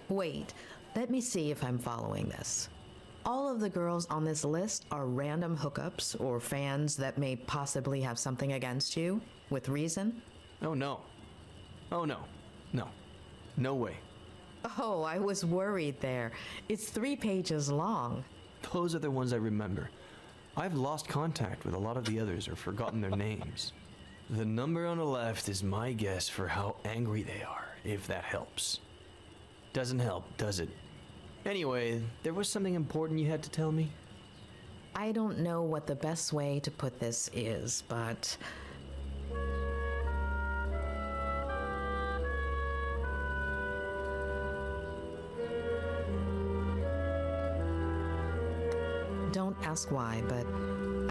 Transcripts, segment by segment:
Wait, let me see if I'm following this. All of the girls on this list are random hookups or fans that may possibly have something against you, with reason? Oh no. Oh no. No. No way. Oh, I was worried there. It's 3 pages long. Those are the ones I remember. I've lost contact with a lot of the others or forgotten their names. The number on the left is my guess for how angry they are, if that helps. Doesn't help, does it? Anyway, there was something important you had to tell me? I don't know what the best way to put this is, but... Don't ask why, but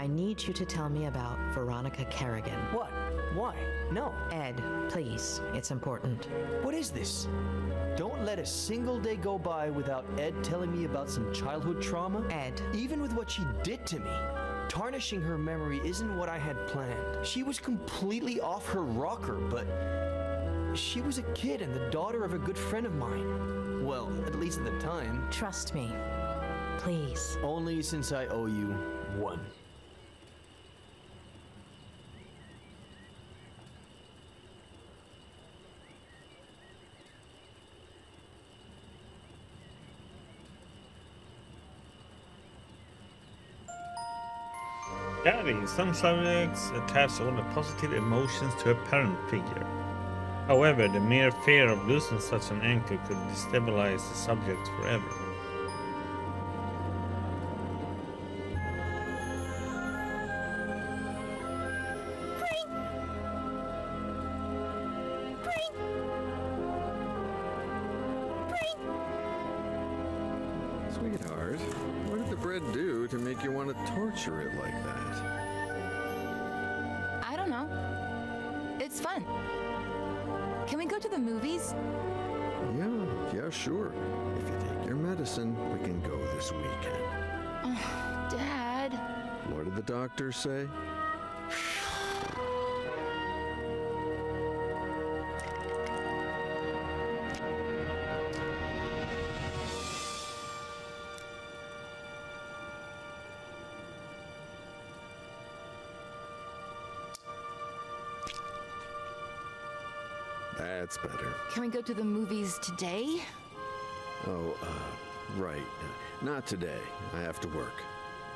I need you to tell me about Veronica Kerrigan. What? Why? No. Ed, please, it's important. What is this? Don't let a single day go by without Ed telling me about some childhood trauma. Ed. Even with what she did to me, tarnishing her memory isn't what I had planned. She was completely off her rocker, but she was a kid and the daughter of a good friend of mine. Well, at least at the time. Trust me. Please. Only since I owe you one. Daddy, some subjects attach only positive emotions to a parent figure. However, the mere fear of losing such an anchor could destabilize the subject forever. Sweetheart, what did the bread do to make you want to torture it like that? I don't know. It's fun. Can we go to the movies? Yeah, sure. If you take your medicine, we can go this weekend. Oh, Dad. What did the doctor say? That's better. Can we go to the movies today? Oh, right. Not today. I have to work.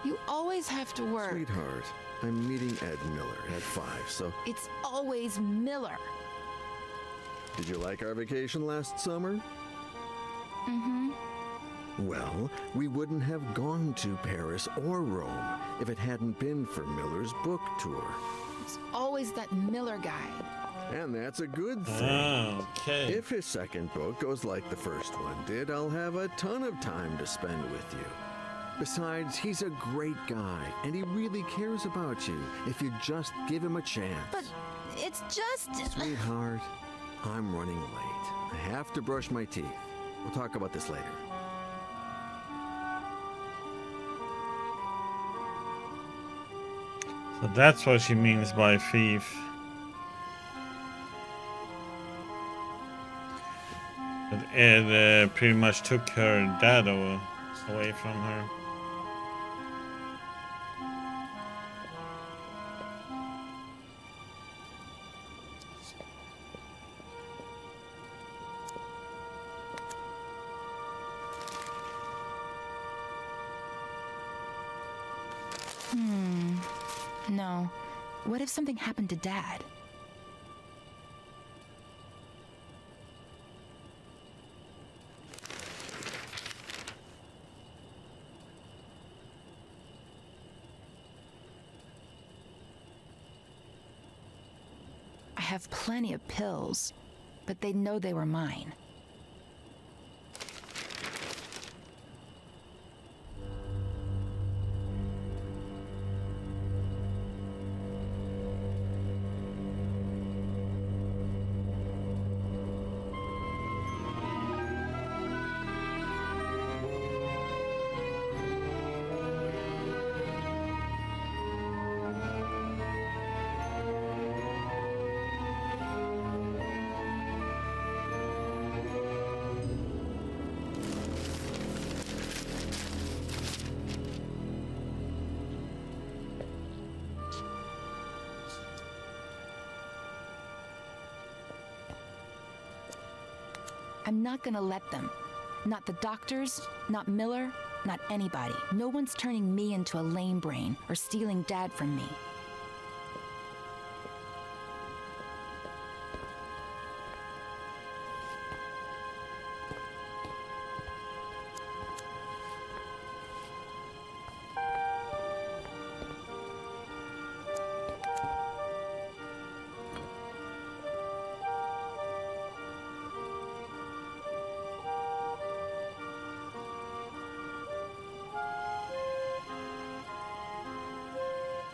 You always have to work. Sweetheart, I'm meeting Ed Miller at 5, so... It's always Miller. Did you like our vacation last summer? Mm-hmm. Well, we wouldn't have gone to Paris or Rome if it hadn't been for Miller's book tour. It's always that Miller guy. And that's a good thing. Okay. If his second book goes like the first one did, I'll have a ton of time to spend with you. Besides, he's a great guy, and he really cares about you if you just give him a chance. But it's just... Sweetheart, I'm running late. I have to brush my teeth. We'll talk about this later. So that's what she means by thief. But Ed pretty much took her dad away from her. No. What if something happened to Dad? I have plenty of pills, but they'd know they were mine. I'm not gonna let them. Not the doctors, not Miller, not anybody. No one's turning me into a lame brain or stealing Dad from me.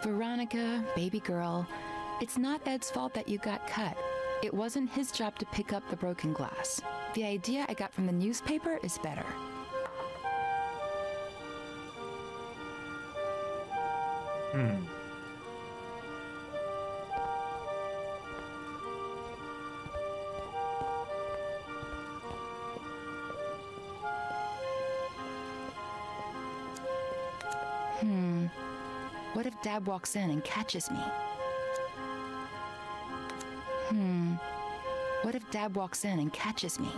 Veronica, baby girl, it's not Ed's fault that you got cut. It wasn't his job to pick up the broken glass. The idea I got from the newspaper is better. What if Dad walks in and catches me? What if Dad walks in and catches me?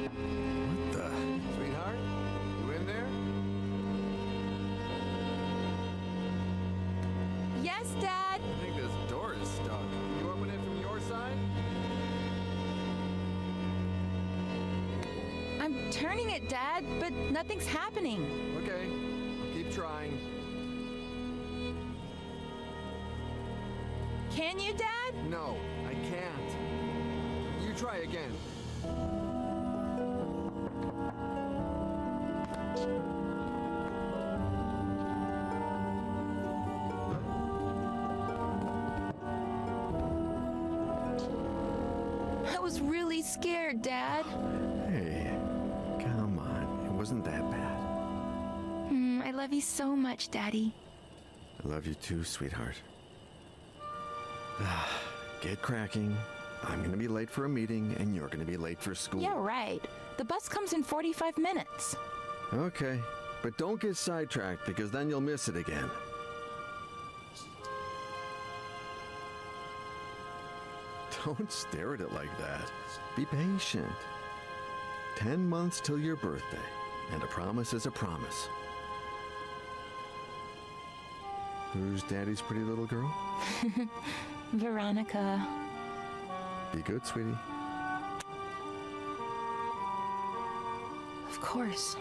What the? Sweetheart? You in there? Yes, Dad! I think this door is stuck. Can you open it from your side? I'm turning it, Dad, but nothing's happening. Okay, I'll keep trying. Can you, Dad? No, I can't. You try again. I was really scared, Dad. Hey, come on. It wasn't that bad. I love you so much, Daddy. I love you too, sweetheart. Get cracking. I'm gonna be late for a meeting, and you're gonna be late for school. Yeah, right. The bus comes in 45 minutes. Okay, but don't get sidetracked, because then you'll miss it again. Don't stare at it like that. Be patient. 10 months till your birthday, and a promise is a promise. Who's Daddy's pretty little girl? Veronica. Be good, sweetie. Of course.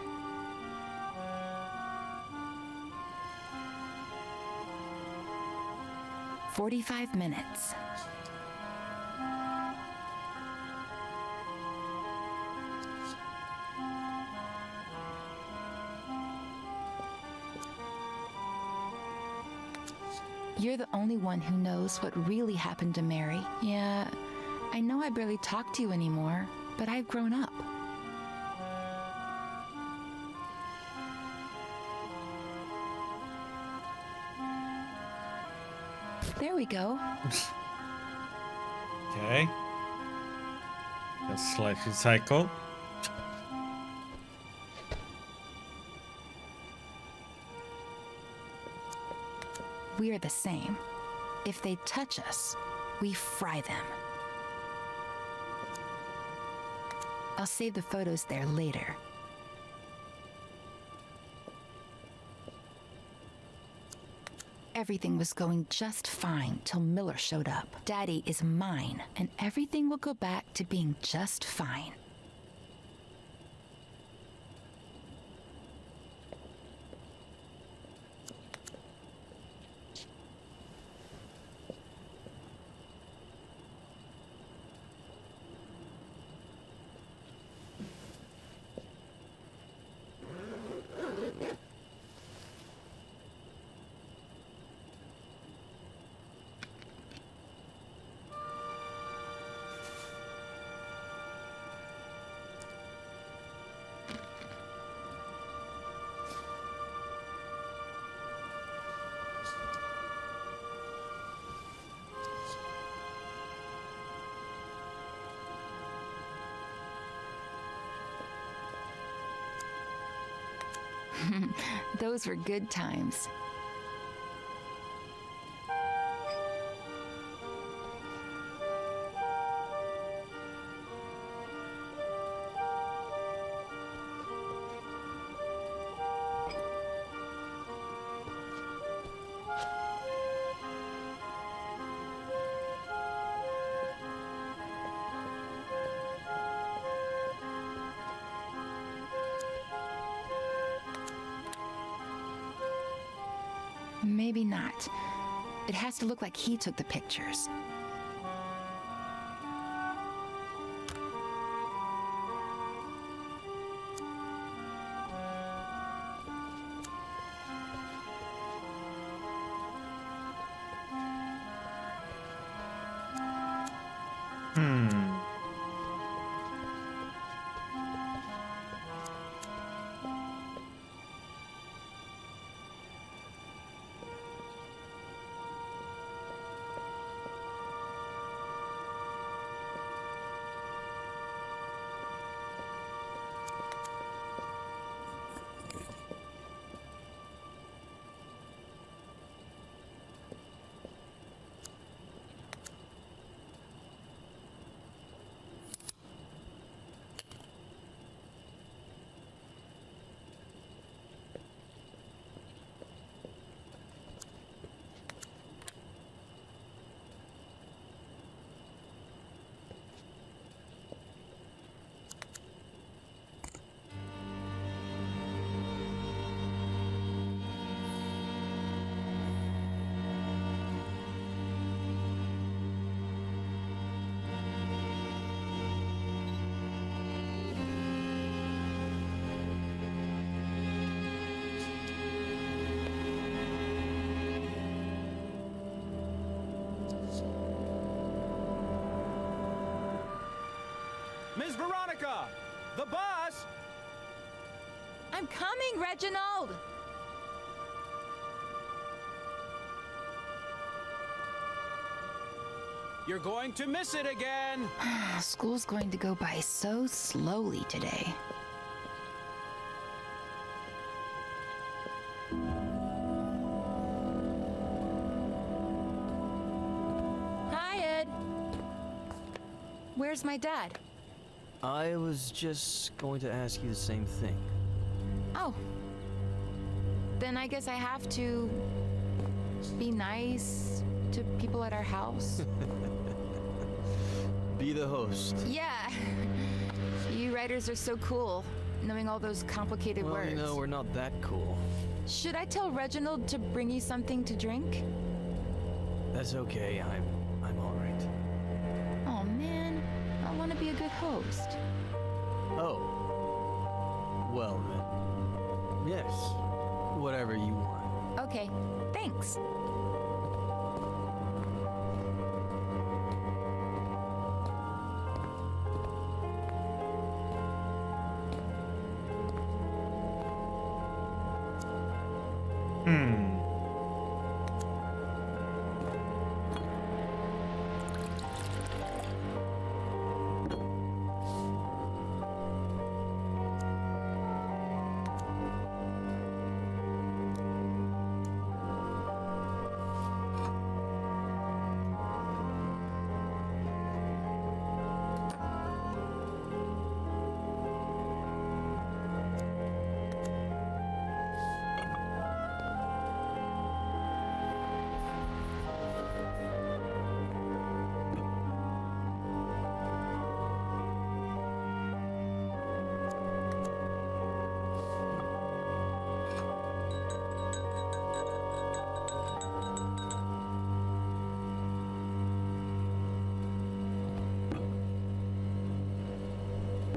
"45 minutes. You're the only one who knows what really happened to Mary. Yeah, I know I barely talk to you anymore, but I've grown up. There we go. Okay. That's slightly cycle. We're the same. If they touch us, we fry them. I'll save the photos there later. Everything was going just fine till Miller showed up. Daddy is mine, and everything will go back to being just fine. Those were good times. Maybe not. It has to look like he took the pictures. Miss Veronica! The bus! I'm coming, Reginald! You're going to miss it again! School's going to go by so slowly today. Hi, Ed. Where's my dad? I was just going to ask you the same thing. Oh. Then I guess I have to be nice to people at our house. Be the host. Yeah. You writers are so cool, knowing all those complicated Well, words. you know, we're not that cool. Should I tell Reginald to bring you something to drink? That's okay. I'm all right. Oh man, I want to be a good host. Oh. Well then. Yes. Whatever you want. Okay, thanks.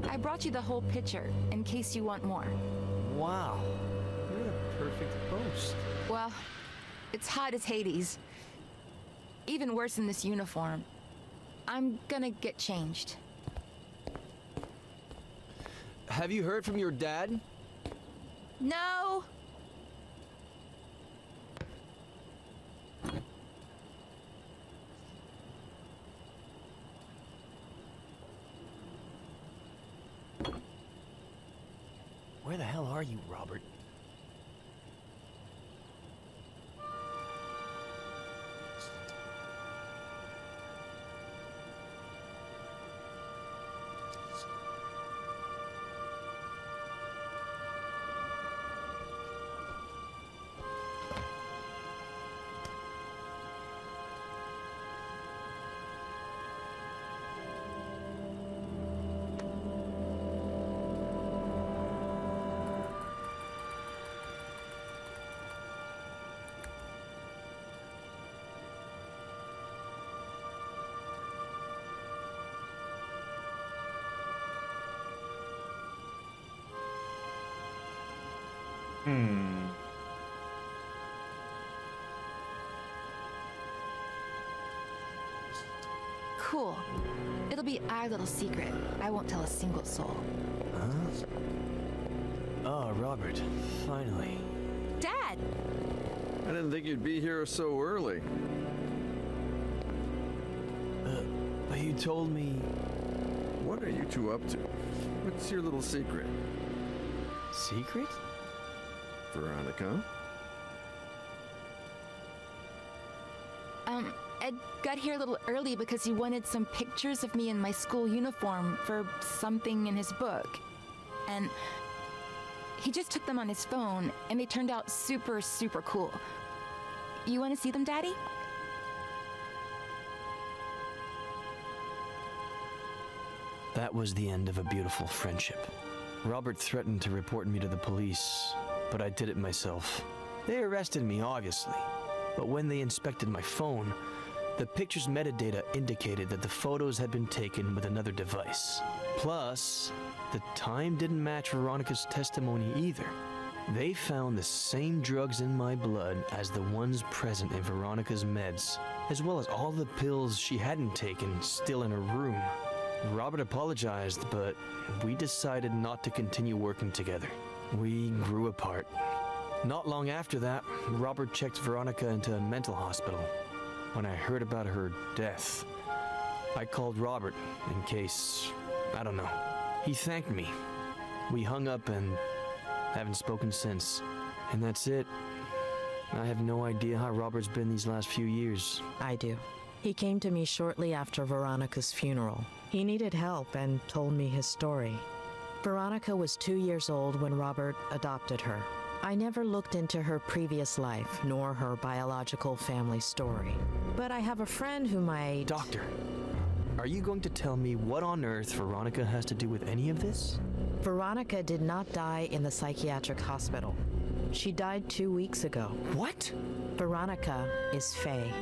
I brought you the whole picture, in case you want more. Wow. You're the perfect host. Well, it's hot as Hades. Even worse in this uniform. I'm gonna get changed. Have you heard from your dad? No! Where the hell are you, Robert? Hmm. Cool. It'll be our little secret. I won't tell a single soul. Huh? Oh, Robert, finally. Dad! I didn't think you'd be here so early. But you told me... What are you two up to? What's your little secret? Secret? Veronica? Ed got here a little early because he wanted some pictures of me in my school uniform for something in his book. And he just took them on his phone, and they turned out super, super cool. You want to see them, Daddy? That was the end of a beautiful friendship. Robert threatened to report me to the police, but I did it myself. They arrested me, obviously. But when they inspected my phone, the picture's metadata indicated that the photos had been taken with another device. Plus, the time didn't match Veronica's testimony either. They found the same drugs in my blood as the ones present in Veronica's meds, as well as all the pills she hadn't taken still in her room. Robert apologized, but we decided not to continue working together. We grew apart. Not long after that, Robert checked Veronica into a mental hospital. When I heard about her death, I called Robert in case, I don't know. He thanked me. We hung up and haven't spoken since. And that's it. I have no idea how Robert's been these last few years. I do. He came to me shortly after Veronica's funeral. He needed help and told me his story. Veronica was 2 years old when Robert adopted her. I never looked into her previous life, nor her biological family story. But I have a friend who might... Doctor, are you going to tell me what on earth Veronica has to do with any of this? Veronica did not die in the psychiatric hospital. She died 2 weeks ago. What? Veronica is Faye.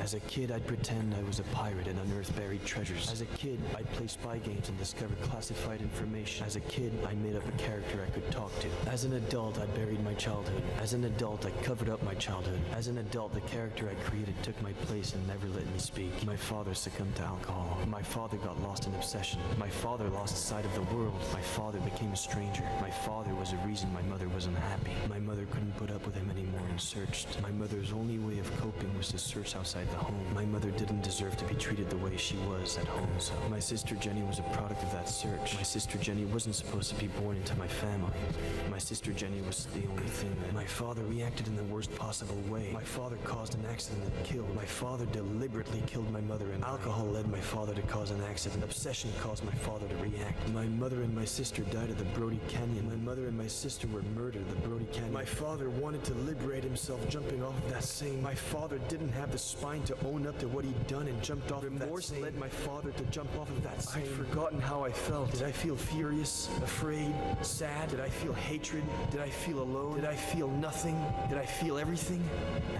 As a kid, I'd pretend I was a pirate and unearth buried treasures. As a kid, I'd play spy games and discover classified information. As a kid, I made up a character I could talk to. As an adult, I buried my childhood. As an adult, I covered up my childhood. As an adult, the character I created took my place and never let me speak. My father succumbed to alcohol. My father got lost in obsession. My father lost sight of the world. My father became a stranger. My father was the reason my mother was unhappy. My mother couldn't put up with him anymore and searched. My mother's only way of coping was to search outside the home. My mother didn't deserve to be treated the way she was at home, so my sister Jenny was a product of that search. My sister Jenny wasn't supposed to be born into my family. My sister Jenny was the only thing that... My father reacted in the worst possible way. My father caused an accident that killed. My father deliberately killed my mother, and alcohol led my father to cause an accident. Obsession caused my father to react. My mother and my sister died at the Brody Canyon. My mother and my sister were murdered at the Brody Canyon. My father wanted to liberate himself jumping off of that same... My father didn't have the spine to own up to what he'd done and jumped off of that same... led my father to jump off of that same... I'd forgotten how I felt. Did I feel furious, afraid, sad? Did I feel hatred? Did I feel alone? Did I feel nothing? Did I feel everything?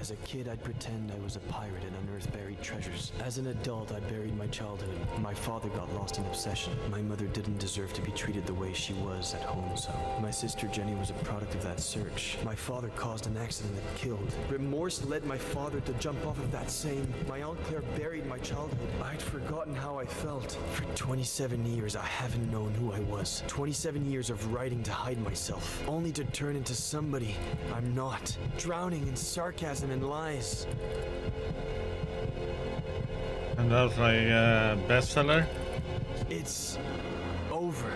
As a kid, I'd pretend I was a pirate and unearth buried treasures. As an adult, I buried my childhood. My father got lost in obsession. My mother didn't deserve to be treated the way she was at home, so my sister Jenny was a product of that search. My father caused an accident that killed. Remorse led my father to jump off of that same... My Aunt Claire buried my childhood. I'd forgotten how I felt. For 27 years, I haven't known who I was. 27 years of writing to hide myself, only to turn into somebody I'm not. Drowning in sarcasm and lies. And that was like a bestseller. It's over.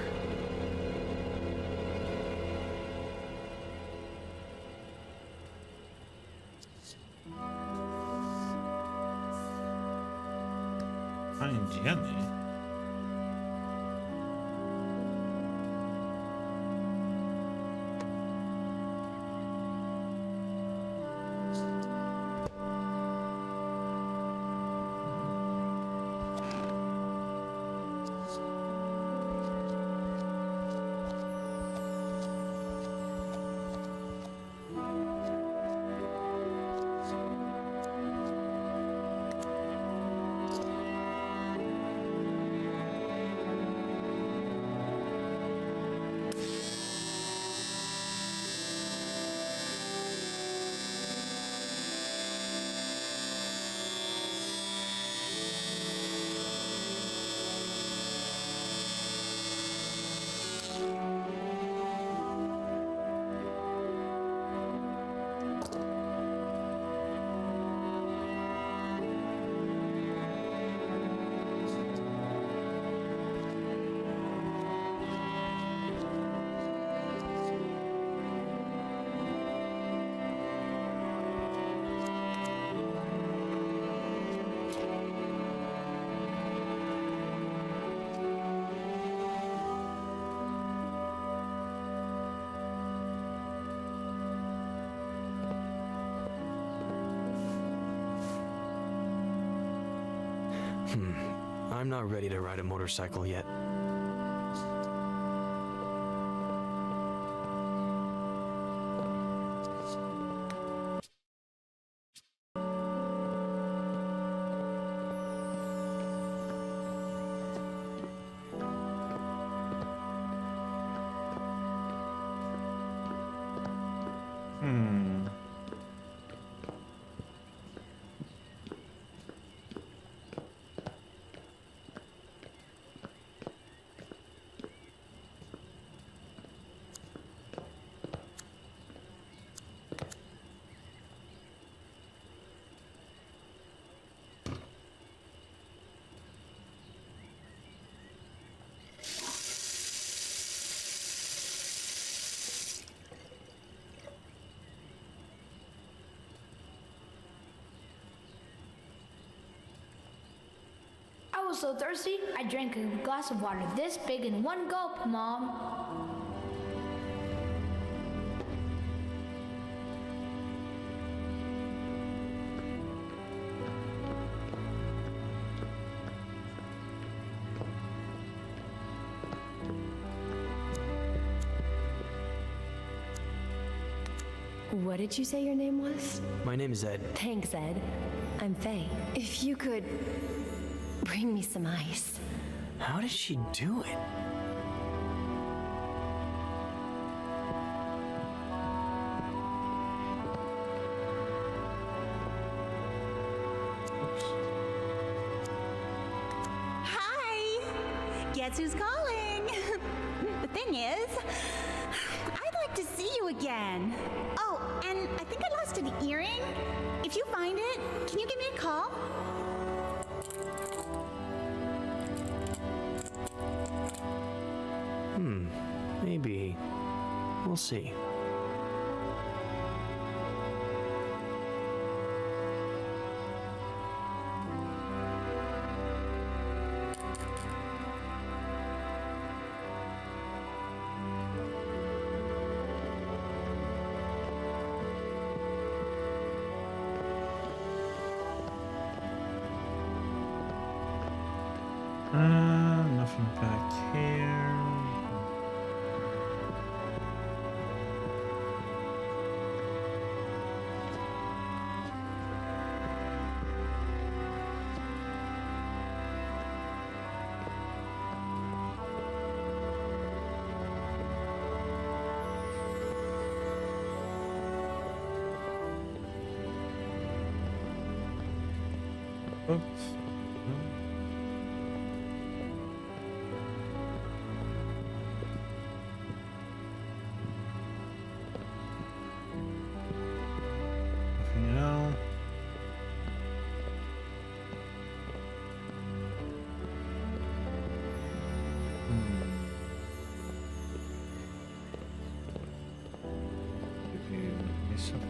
Find Jenny. I'm not ready to ride a motorcycle yet. I was so thirsty, I drank a glass of water this big in one gulp, Mom. What did you say your name was? My name is Ed. Thanks, Ed. I'm Faye. If you could bring me some ice. How did she do it? Hi! Guess who's calling? The thing is, I'd like to see you again. Oh, and I think I lost an earring. If you find it, can you give me a call? Maybe. We'll see. Nothing back here. Oops. Nothing else. Did you miss something?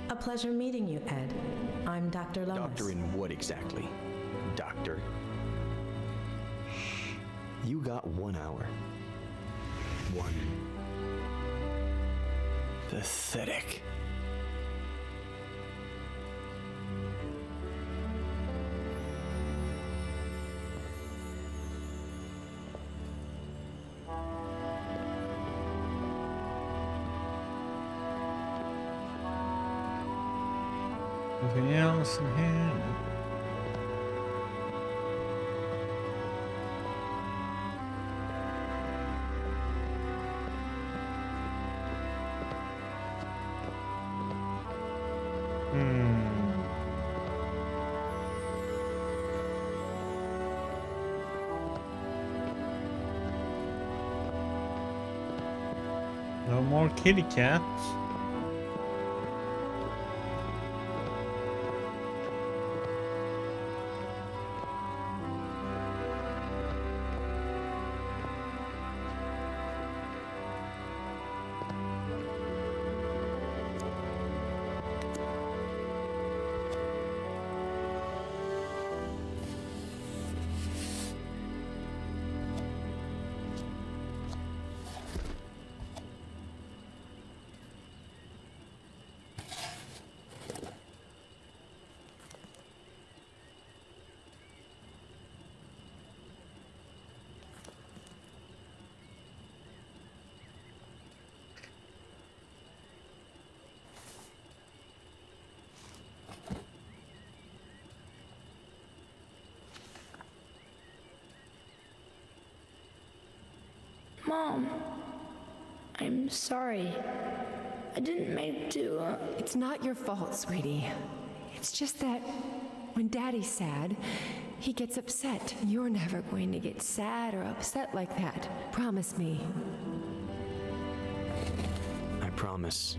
A pleasure meeting you, Ed. I'm Dr. Lomas. Doctor in what exactly? Doctor? You got 1 hour. One. Pathetic. Nothing else in here? No more kitty cats. Mom, I'm sorry. I didn't mean to. It's not your fault, sweetie. It's just that when Daddy's sad, he gets upset. You're never going to get sad or upset like that. Promise me. I promise.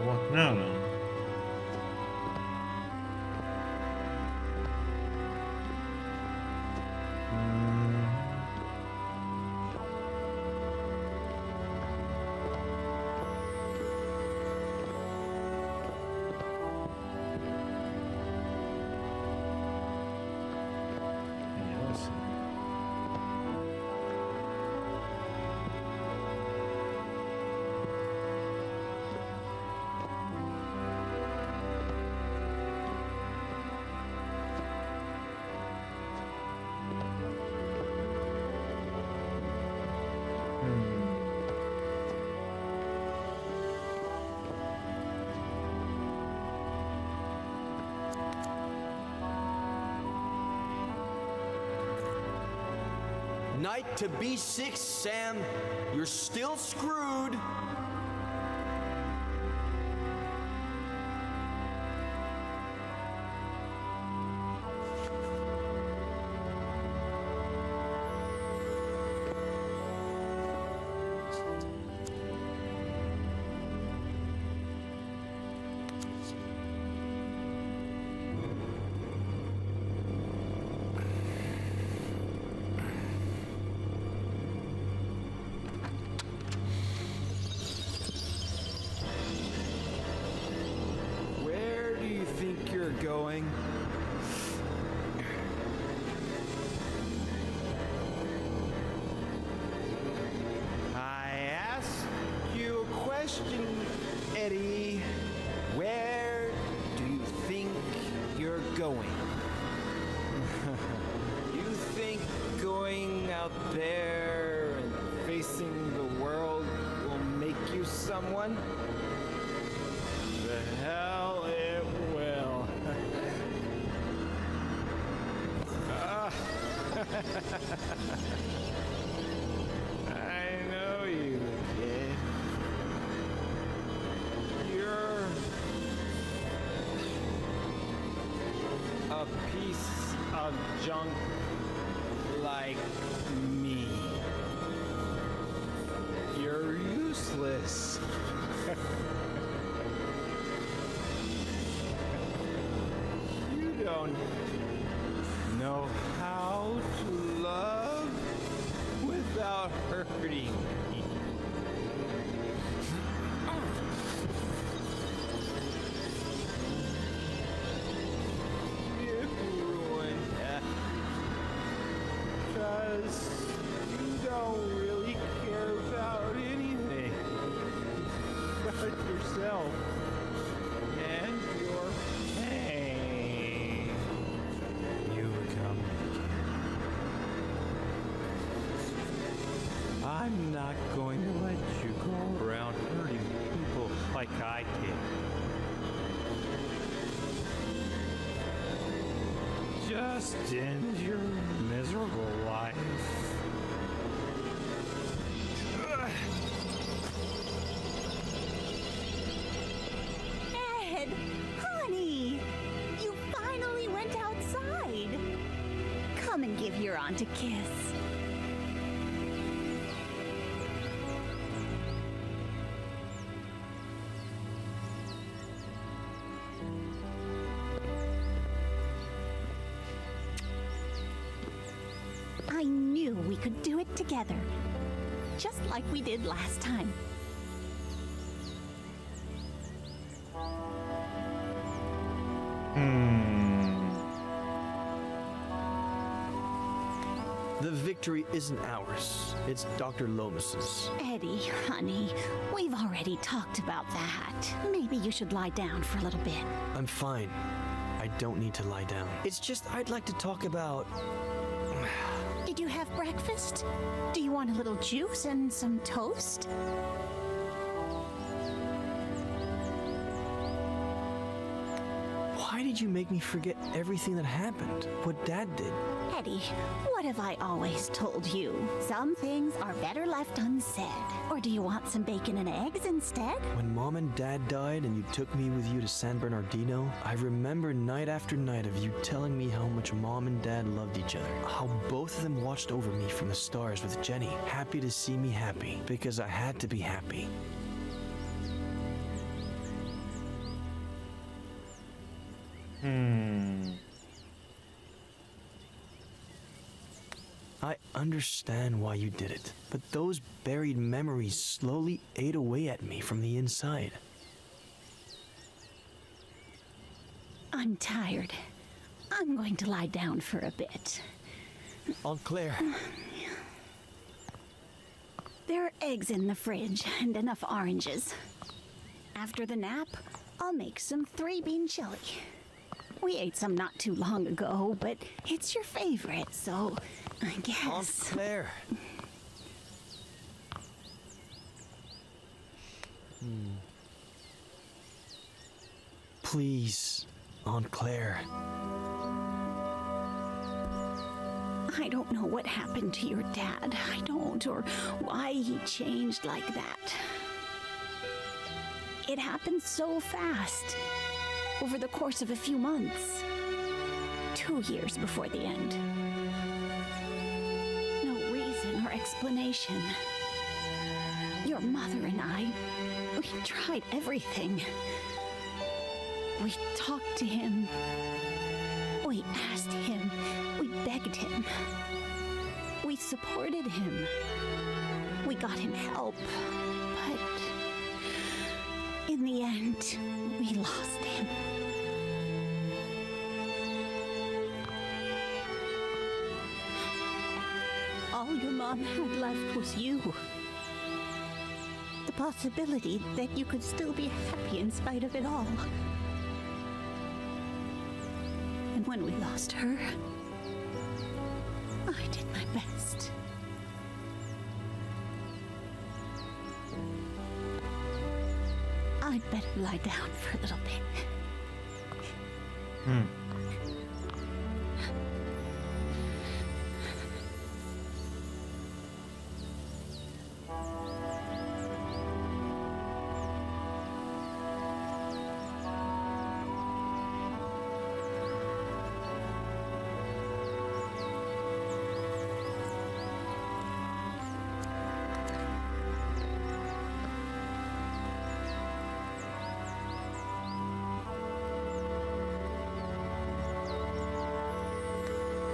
What now then? Yes. Knight to B6, Sam. You're still screwed. Going. I asked you a question, Eddie. Where do you think you're going? You think going out there and facing the world will make you someone? The hell it will. I know you, kid. You're a piece of junk like me. You're useless. You don't know how to love without hurting me. You ruined that. 'Cause you don't really care about anything but yourself and your pain. You come. I'm not going to let you go around hurting people like I did. Just end your miserable life. Ed, honey, you finally went outside. Come and give your aunt a kiss. I knew we could do it together, just like we did last time. The victory isn't ours. It's Dr. Lomas's. Eddie, honey, we've already talked about that. Maybe you should lie down for a little bit. I'm fine. I don't need to lie down. It's just I'd like to talk about... Did you have breakfast? Do you want a little juice and some toast? Why did you make me forget everything that happened? What Dad did? Eddie, what have I always told you? Some things are better left unsaid. Or do you want some bacon and eggs instead? When Mom and Dad died and you took me with you to San Bernardino, I remember night after night of you telling me how much Mom and Dad loved each other. How both of them watched over me from the stars with Jenny, happy to see me happy, because I had to be happy. I understand why you did it, but those buried memories slowly ate away at me from the inside. I'm tired. I'm going to lie down for a bit. Aunt Claire. There are eggs in the fridge and enough oranges. After the nap, I'll make some 3-bean chili. We ate some not too long ago, but it's your favorite, so I guess... Aunt Claire. Please, Aunt Claire. I don't know what happened to your dad. I don't, or why he changed like that. It happened so fast. Over the course of a few months. 2 years before the end. No reason or explanation. Your mother and I, we tried everything. We talked to him. We asked him. We begged him. We supported him. We got him help. But in the end, we lost him. All your mom had left was you. The possibility that you could still be happy in spite of it all. And when we lost her, I did my best. I'd better lie down for a little bit.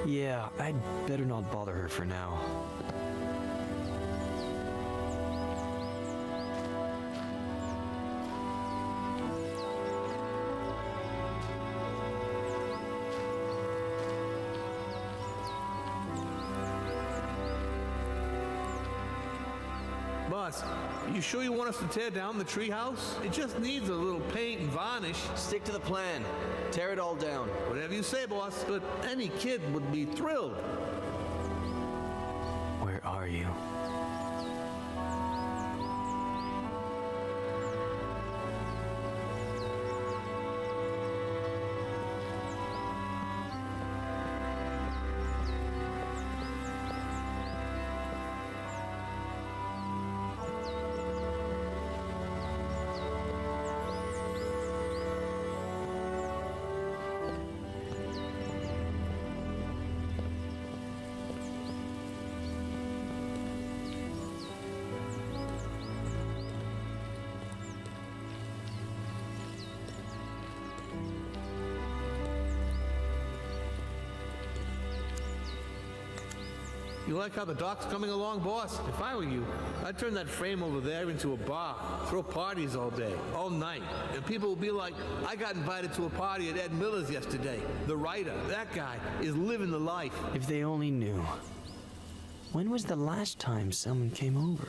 Yeah, I'd better not bother her for now. Boss, you sure you want us to tear down the treehouse? It just needs a little paint and varnish. Stick to the plan. Tear it all down. Whatever you say, boss. But any kid would be thrilled. Where are you? You like how the dock's coming along, boss? If I were you, I'd turn that frame over there into a bar. Throw parties all day, all night. And people will be like, I got invited to a party at Ed Miller's yesterday. The writer, that guy, is living the life. If they only knew. When was the last time someone came over?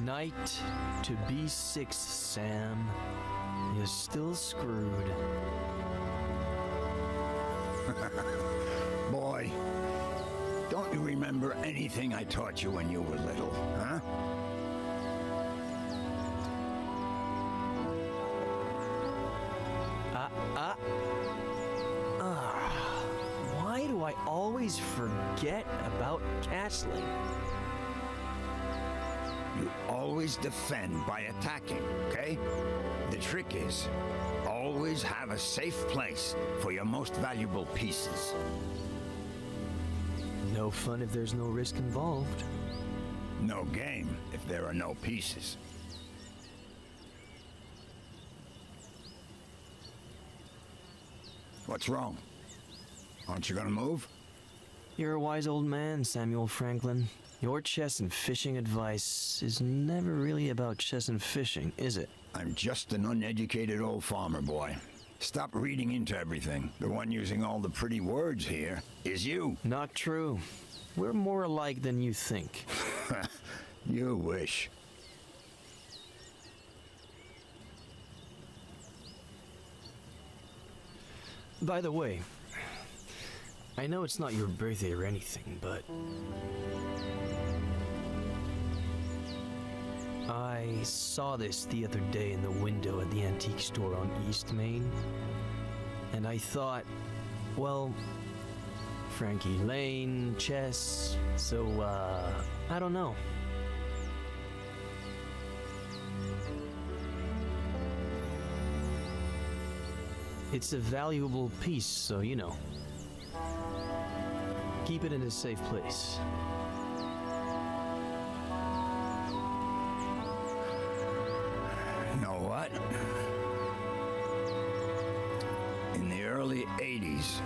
Knight to B6, Sam. You're still screwed. Boy, don't you remember anything I taught you when you were little, huh? Why do I always forget about castling? You always defend by attacking, okay? The trick is, always have a safe place for your most valuable pieces. No fun if there's no risk involved. No game if there are no pieces. What's wrong? Aren't you gonna move? You're a wise old man, Samuel Franklin. Your chess and fishing advice is never really about chess and fishing, is it? I'm just an uneducated old farmer boy. Stop reading into everything. The one using all the pretty words here is you. Not true. We're more alike than you think. You wish. By the way, I know it's not your birthday or anything, but I saw this the other day in the window at the antique store on East Main, and I thought, well, Frankie Lane, chess, so, I don't know. It's a valuable piece, so you know. Keep it in a safe place. You know what? In the early 80s,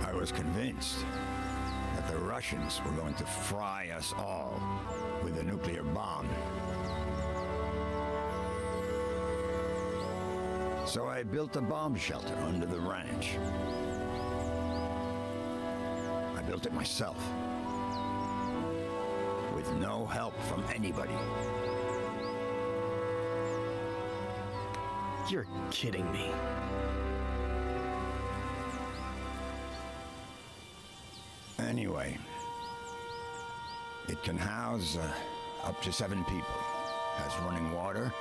I was convinced that the Russians were going to fry us all with a nuclear bomb. So I built a bomb shelter under the ranch. I built it myself, with no help from anybody. You're kidding me. Anyway, it can house up to 7 people. Has running water,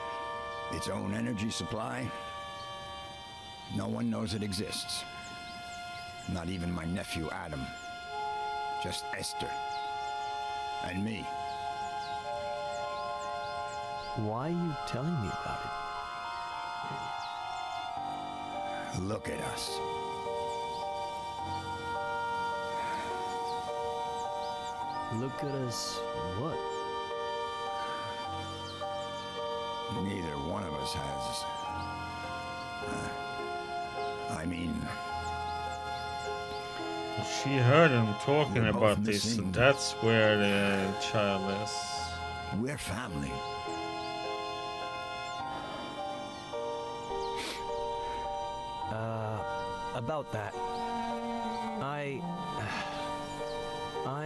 its own energy supply. No one knows it exists. Not even my nephew Adam. Just Esther. And me. Why are you telling me about it? Look at us. Look at us, what? Neither one of us has. I mean... She heard him talking We're both about this, so missing. that's where the child is. We're family. About that. I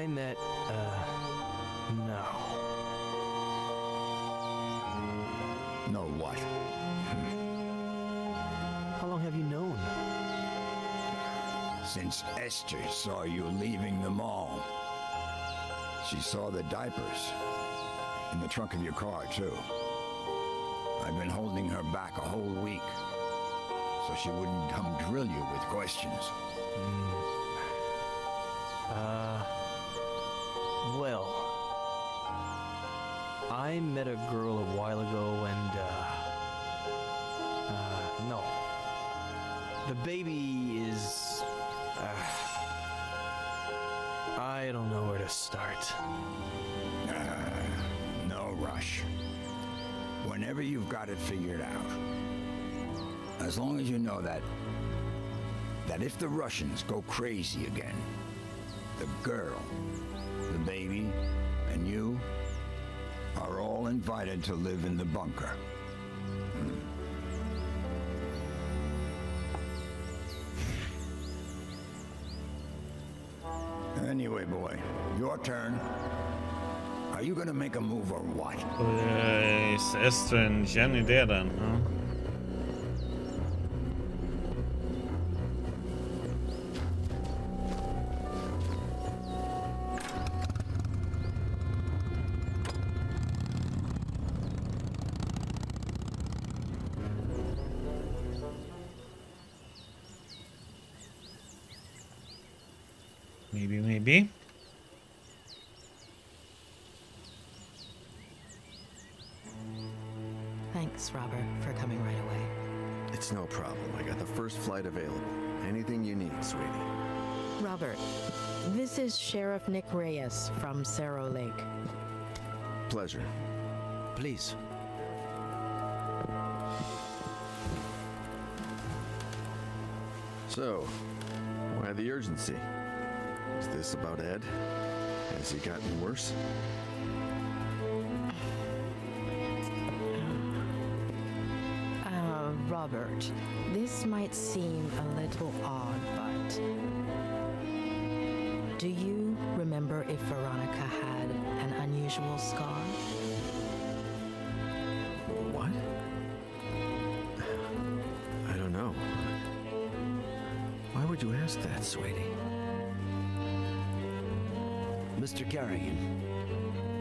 met, no. No what? How long have you known? Since Esther saw you leaving the mall. She saw the diapers in the trunk of your car, too. I've been holding her back a whole week so she wouldn't come drill you with questions. Well, I met a girl a while ago and, no. The baby is, I don't know where to start. No rush. Whenever you've got it figured out. As long as you know that if the Russians go crazy again, the girl, the baby, and you are all invited to live in the bunker. Anyway, boy, your turn. Are you gonna make a move or what? Is Esther and Jenny det then? Huh? Maybe. Thanks, Robert, for coming right away. It's no problem. I got the first flight available. Anything you need, sweetie. Robert, this is Sheriff Nick Reyes from Cerro Lake. Pleasure. Please. So, why the urgency? Is this about Ed? Has he gotten worse? Robert, this might seem a little odd, but do you remember if Veronica had an unusual scar? What? I don't know. Why would you ask that, sweetie? Mr. Carrigan,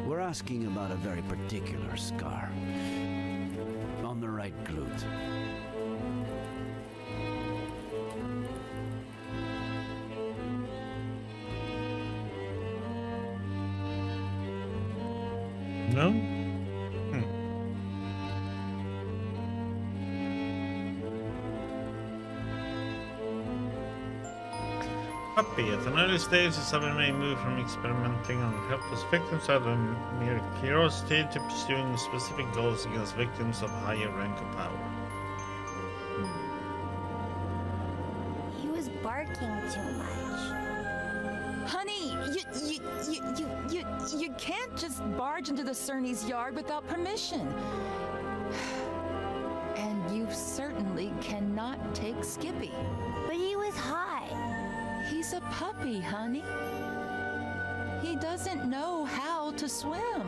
we're asking about a very particular scar on the right glute. No? Puppy, at an early stage, the subject may move from experimenting on helpless victims out of mere curiosity to pursuing specific goals against victims of higher rank or power. He was barking too much. Honey, you can't just barge into the Cerny's yard without permission. And you certainly cannot take Skippy. But he was hot. He's a puppy, honey. He doesn't know how to swim.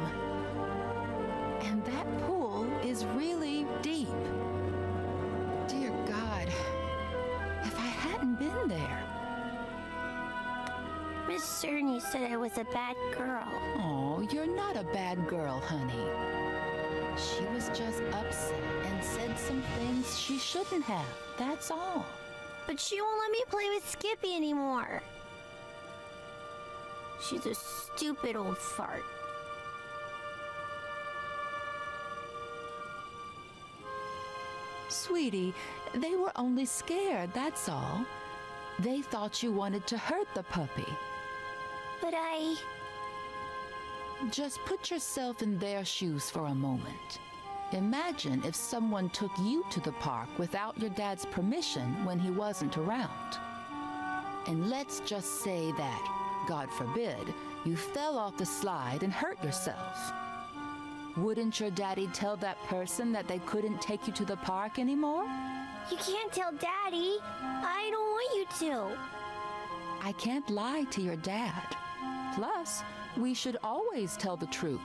And that pool is really deep. Dear God, if I hadn't been there. Miss Cerny said I was a bad girl. Oh, you're not a bad girl, honey. She was just upset and said some things she shouldn't have. That's all. But she won't let me play with Skippy anymore. She's a stupid old fart. Sweetie, they were only scared, that's all. They thought you wanted to hurt the puppy. But I... Just put yourself in their shoes for a moment. Imagine if someone took you to the park without your dad's permission when he wasn't around. And let's just say that, God forbid, you fell off the slide and hurt yourself. Wouldn't your daddy tell that person that they couldn't take you to the park anymore? You can't tell Daddy. I don't want you to. I can't lie to your dad. Plus, we should always tell the truth.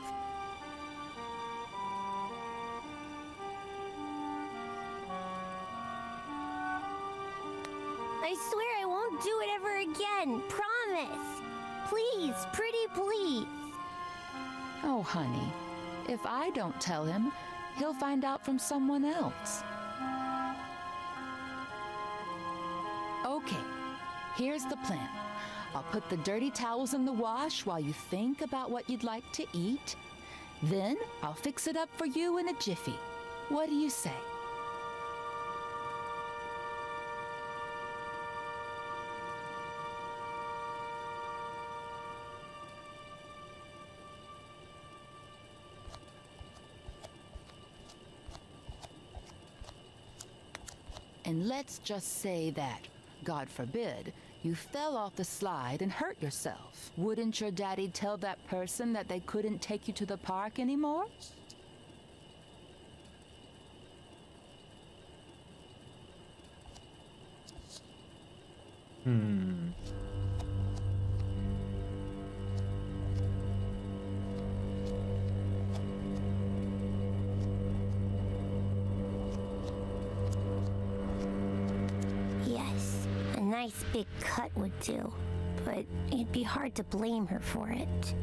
I swear I won't do it ever again. Promise. Please, pretty please. Oh, honey, if I don't tell him, he'll find out from someone else. Okay, here's the plan. I'll put the dirty towels in the wash while you think about what you'd like to eat. Then I'll fix it up for you in a jiffy. What do you say? And let's just say that, God forbid, you fell off the slide and hurt yourself. Wouldn't your daddy tell that person that they couldn't take you to the park anymore? Yes, a nice big cut would do, but it'd be hard to blame her for it.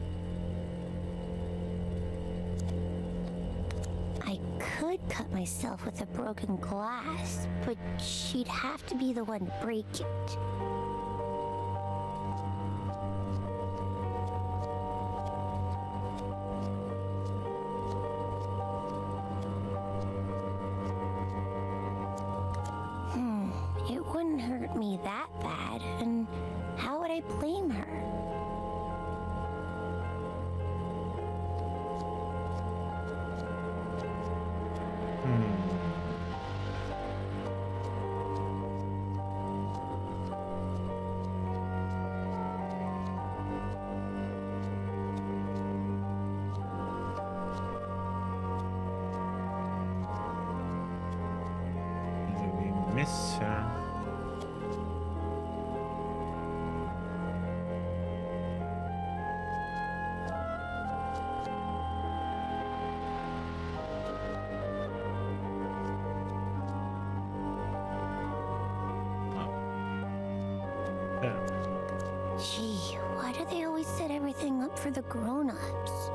I could cut myself with a broken glass, but she'd have to be the one to break it. It wouldn't hurt me that bad, and how would I blame her? We miss her. Gee, why do they always set everything up for the grown-ups?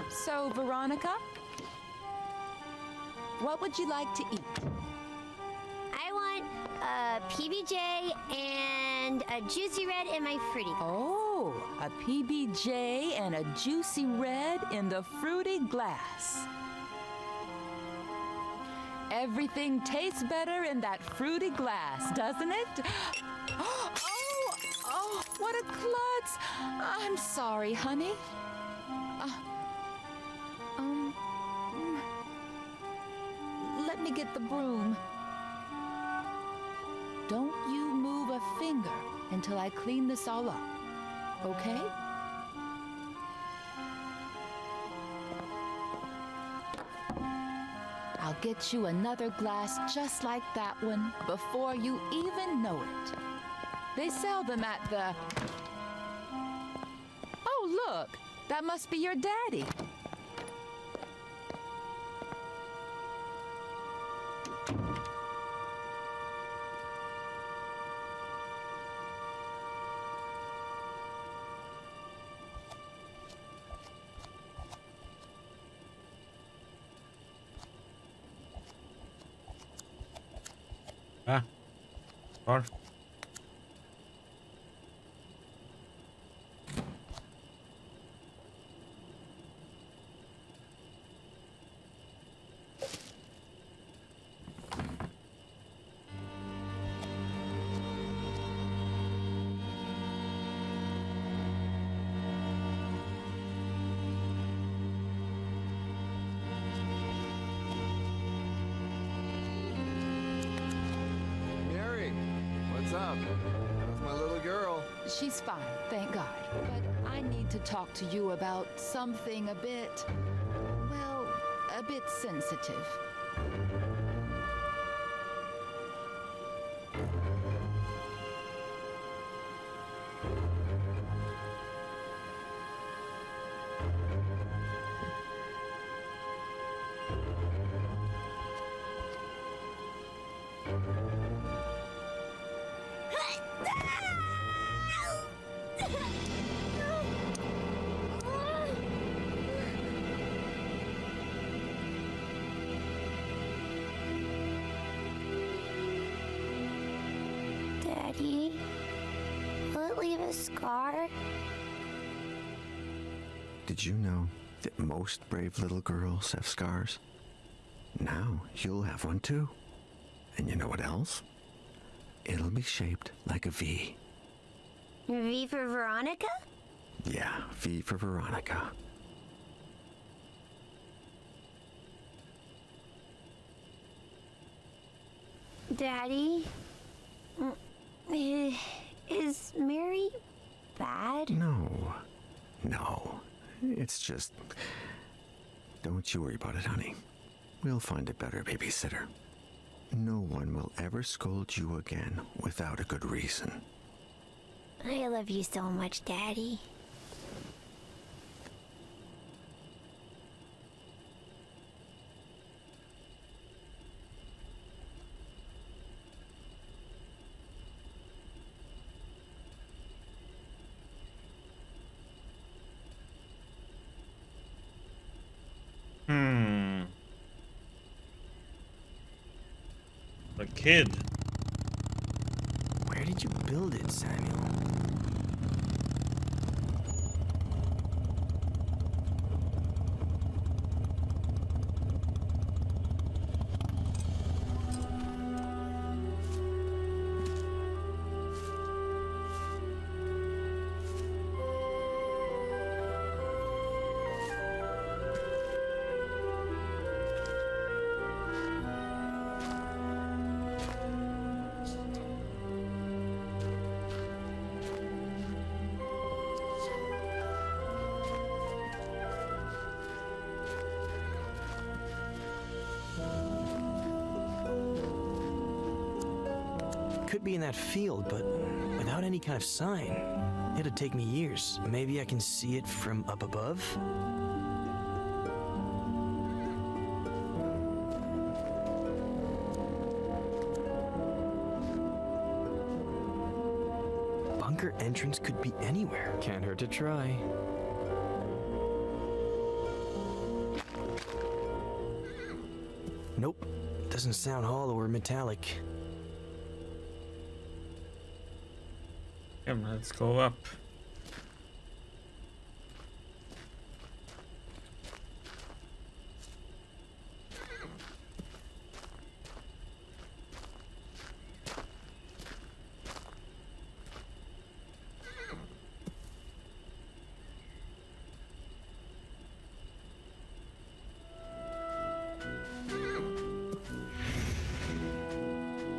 So, Veronica, what would you like to eat? I want a PBJ and a juicy red in my fruity. Oh, a PBJ and a juicy red in the fruity glass. Everything tastes better in that fruity glass, doesn't it? Oh, what a klutz. I'm sorry, honey. Let me get the broom. Don't you move a finger until I clean this all up, okay? I'll get you another glass just like that one before you even know it. They sell them at the... Oh, look, that must be your daddy. far. Mary, what's up? How's my little girl? She's fine, thank God. But I need to talk to you about something a bit, well, a bit sensitive. Daddy, will it leave a scar? Did you know that most brave little girls have scars? Now you'll have one too. And you know what else? It'll be shaped like a V. V for Veronica? Yeah, V for Veronica. Daddy, is Mary bad? No. It's just... Don't you worry about it, honey. We'll find a better babysitter. No one will ever scold you again without a good reason. I love you so much, Daddy. The kid. Where did you build it, Samuel? Could be in that field, but without any kind of sign. It'd take me years. Maybe I can see it from up above? Bunker entrance could be anywhere. Can't hurt to try. Nope. Doesn't sound hollow or metallic. Let's go up.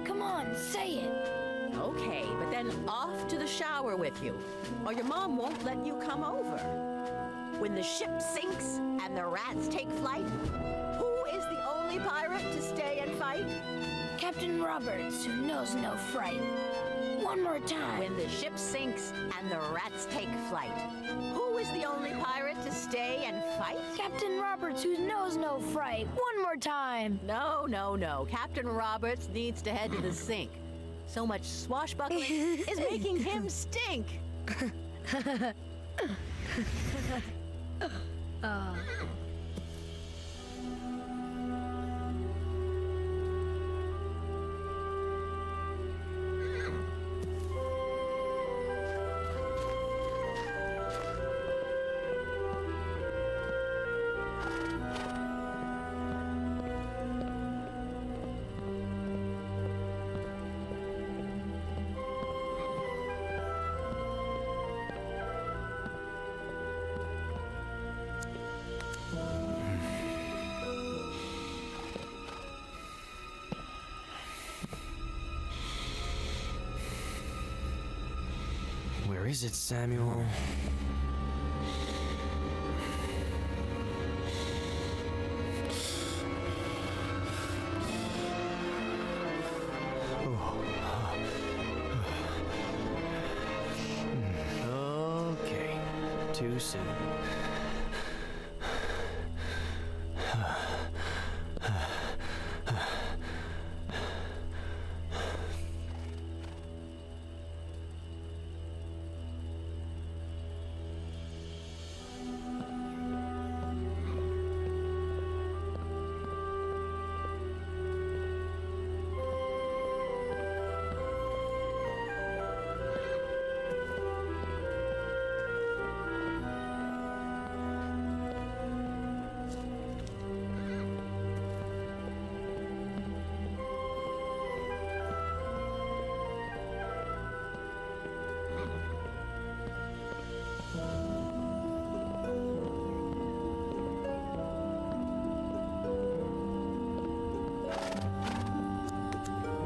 Come on, say it. Okay, but then off to the shower with you, or your mom won't let you come over. When the ship sinks and the rats take flight, who is the only pirate to stay and fight? Captain Roberts, who knows no fright. One more time. When the ship sinks and the rats take flight, who is the only pirate to stay and fight? Captain Roberts, who knows no fright. One more time. No. Captain Roberts needs to head to the sink. So much swashbuckling is making him stink. is it, Samuel? Okay, too soon.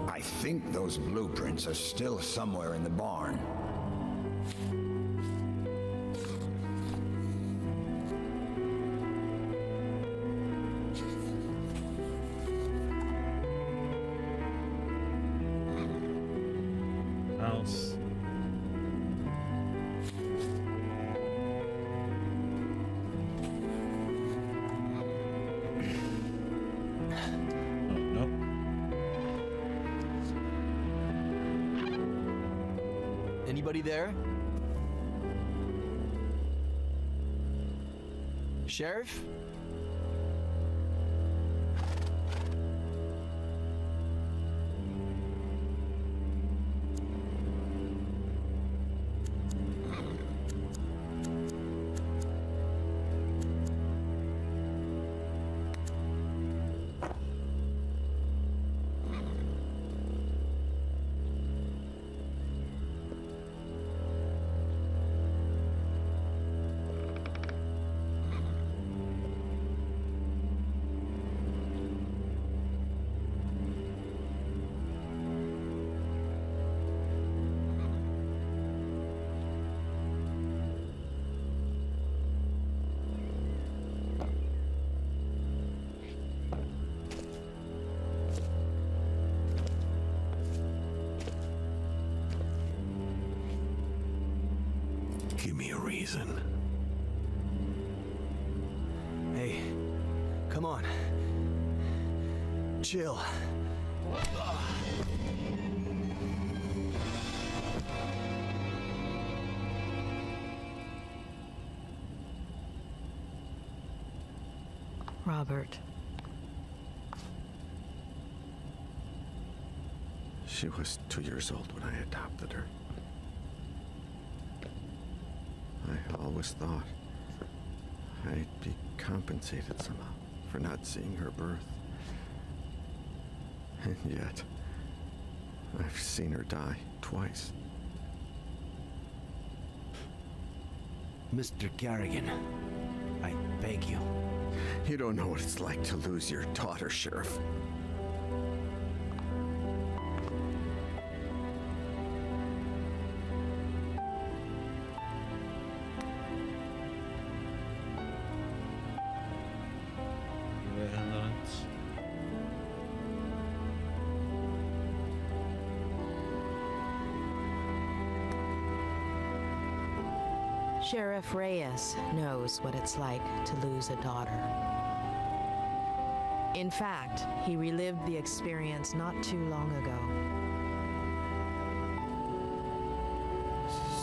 I think those blueprints are still somewhere in the barn. House. Anybody there? Sheriff? Give me a reason. Hey, come on. Chill. Robert. She was 2 years old when I adopted her. I always thought I'd be compensated somehow for not seeing her birth. And yet, I've seen her die twice. Mr. Garrigan, I beg you. You don't know what it's like to lose your daughter, Sheriff. Sheriff Reyes knows what it's like to lose a daughter. In fact, he relived the experience not too long ago.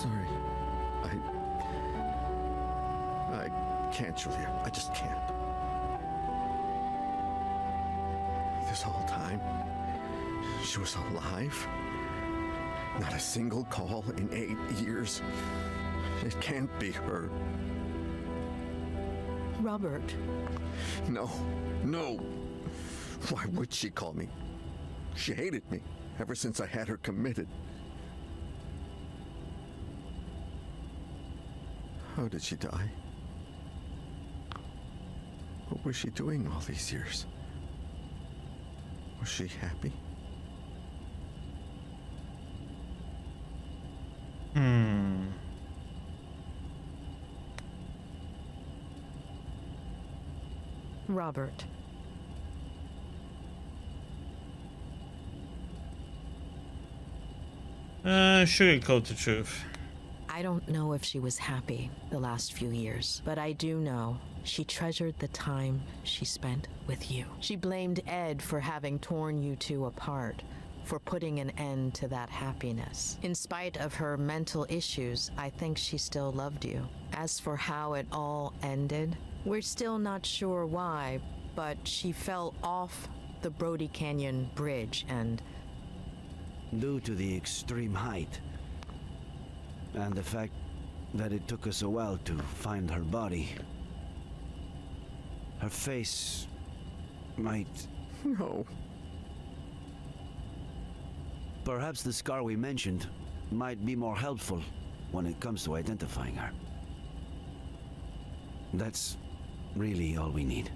Sorry. I can't, Julia. I just can't. This whole time, she was alive. Not a single call in 8 years. It can't be her. Robert. No. Why would she call me? She hated me ever since I had her committed. How did she die? What was she doing all these years? Was she happy? Robert. Sugarcoat the truth. I don't know if she was happy the last few years, but I do know she treasured the time she spent with you. She blamed Ed for having torn you two apart, for putting an end to that happiness. In spite of her mental issues, I think she still loved you. As for how it all ended, we're still not sure why, but she fell off the Brody Canyon Bridge and... Due to the extreme height, and the fact that it took us a while to find her body, her face might... No. Perhaps the scar we mentioned might be more helpful when it comes to identifying her. That's really all we need.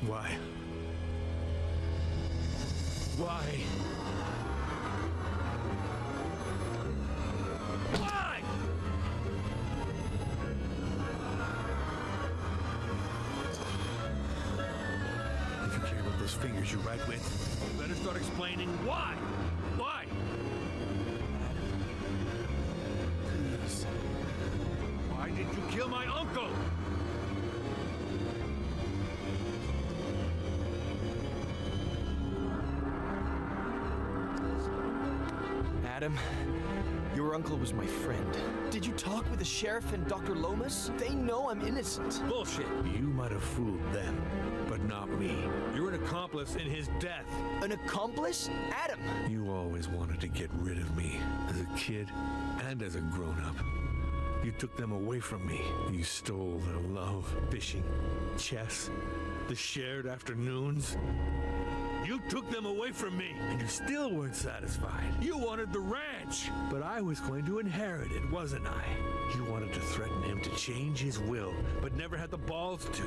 Why? Why? Why? If you care about those fingers you write with, you better start explaining why. Why? Please. Why did you kill my uncle? Adam, your uncle was my friend. Did you talk with the sheriff and Dr. Lomas? They know I'm innocent. Bullshit. You might have fooled them, but not me. You're an accomplice in his death. An accomplice? Adam! You always wanted to get rid of me, as a kid and as a grown-up. You took them away from me. You stole their love, fishing, chess, the shared afternoons. You took them away from me, and you still weren't satisfied. You wanted the ranch, but I was going to inherit it, wasn't I? You wanted to threaten him to change his will, but never had the balls to.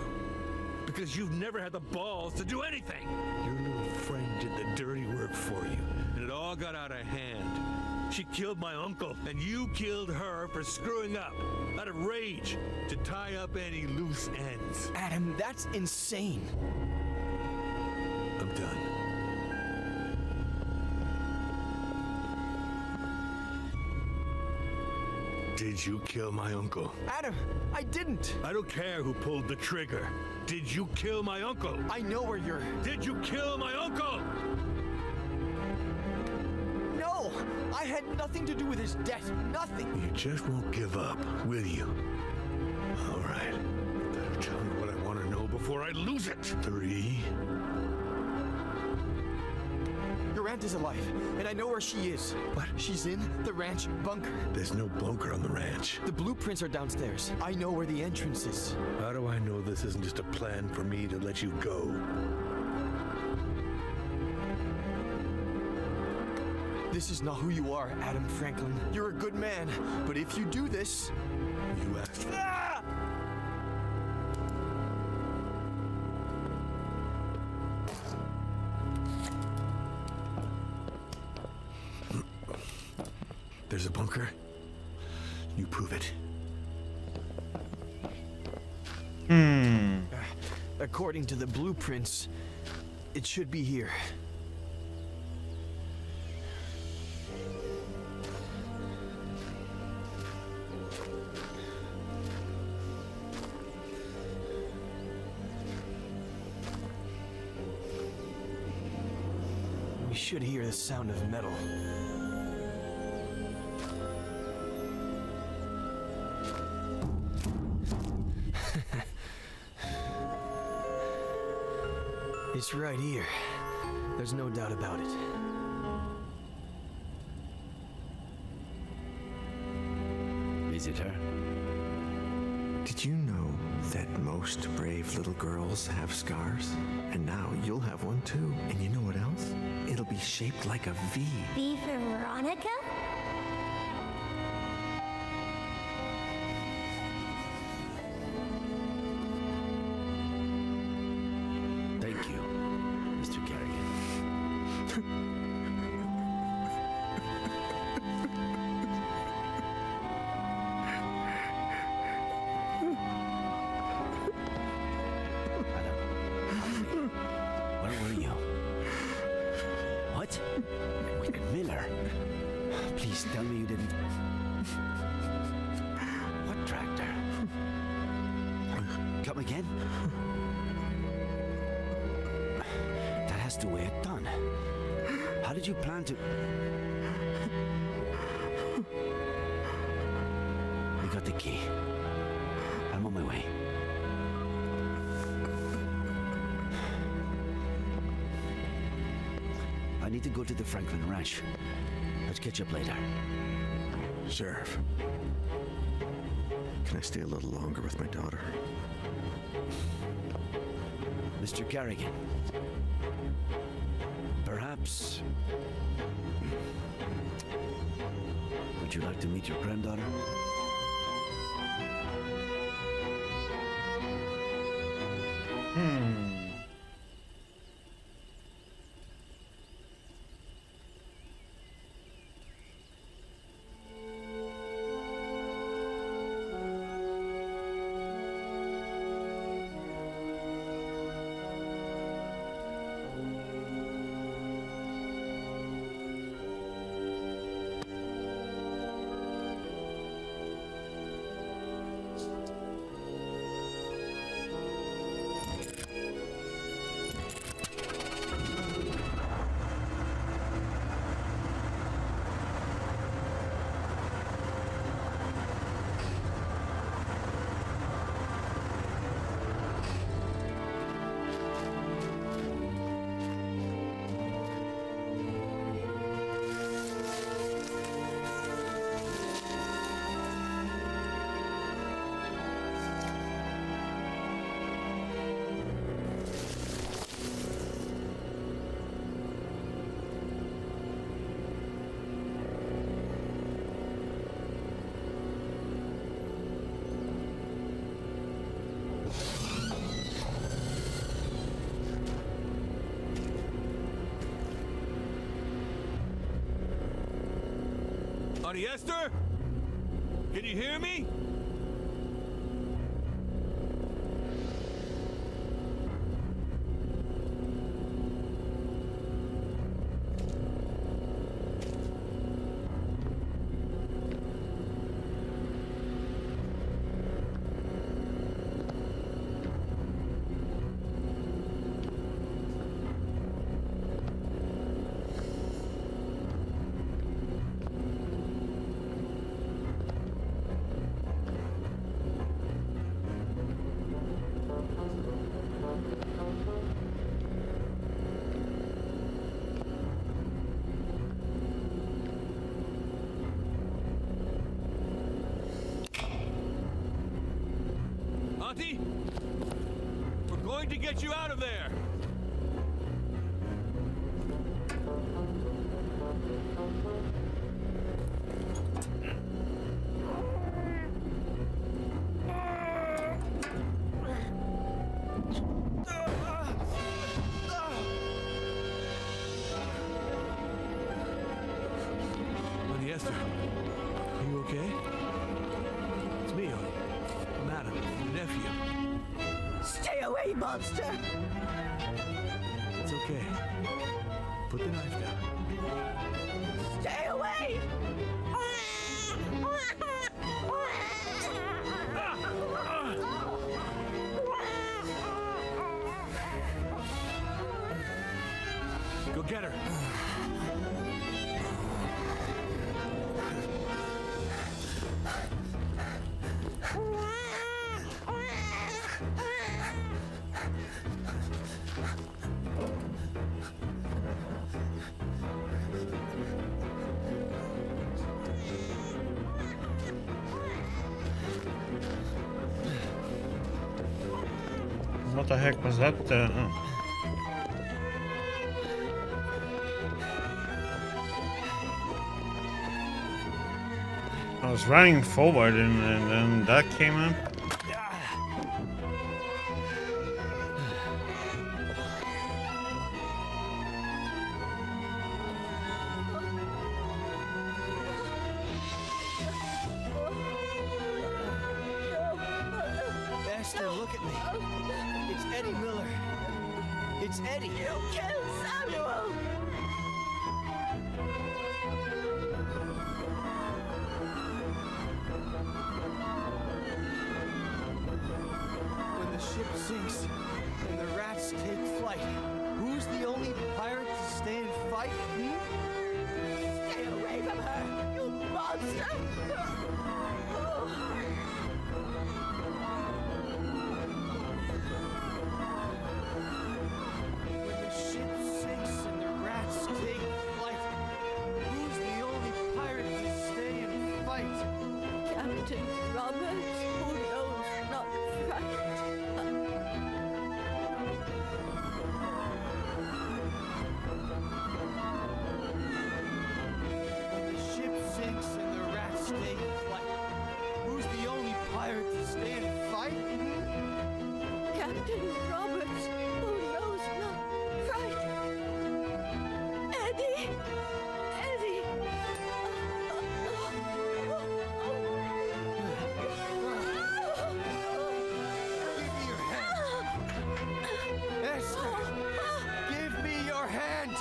Because you've never had the balls to do anything. Your little friend did the dirty work for you, and it all got out of hand. She killed my uncle, and you killed her for screwing up, out of rage, to tie up any loose ends. Adam, that's insane. I'm done. Did you kill my uncle? Adam, I didn't. I don't care who pulled the trigger. Did you kill my uncle? I know where you're... Did you kill my uncle? No! I had nothing to do with his death. Nothing. You just won't give up, will you? All right. Better tell me what I want to know before I lose it. 3. Your aunt is alive, and I know where she is. What? She's in the ranch bunker. There's no bunker on the ranch. The blueprints are downstairs. I know where the entrance is. How do I know this isn't just a plan for me to let you go? This is not who you are, Adam Franklin. You're a good man, but if you do this... You asked for it. There's a bunker. You prove it. According to the blueprints, it should be here. We should hear the sound of metal. It's right here. There's no doubt about it. Is it her? Did you know that most brave little girls have scars? And now you'll have one too. And you know what else? It'll be shaped like a V. V for Veronica? Thank you, Mr. Kerrigan. Where were you? What? Miller? Please tell me you didn't... What tractor? Come again? That has to weigh a ton. How did you plan to... I got the key. I'm on my way. I need to go to the Franklin Ranch. Let's catch up later. Sheriff, can I stay a little longer with my daughter? Mr. Kerrigan, perhaps... Would you like to meet your granddaughter? Auntie Esther? Can you hear me? Auntie? We're going to get you out of there! Auntie Esther, are you okay? It's me, Auntie. I'm Adam, your nephew. Stay away, monster! It's okay. Put the knife down. Stay away! Go get her. What the heck was that? I was running forward and then that came up. Esther, look at me. It's Eddie Miller. It's Eddie. You killed Samuel! When the ship sinks and the rats take flight, who's the only pirate to stay and fight? Stay away from her, you monster! When the ship sinks and the rats take flight, who's the only pirate to stay and fight? Captain Roberts, who knows not When the ship sinks and the rats take flight, who's the only pirate to stay and fight? Captain Roberts, who knows not right. Eddie! Eddie! Give me your hand. Esther, give me your hand.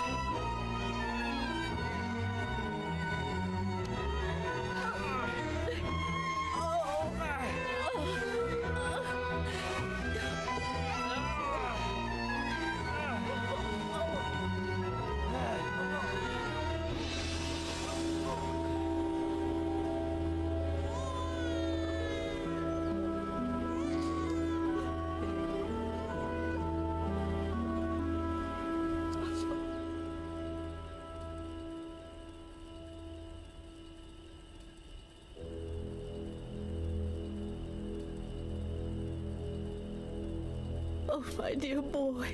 Oh, my dear boy.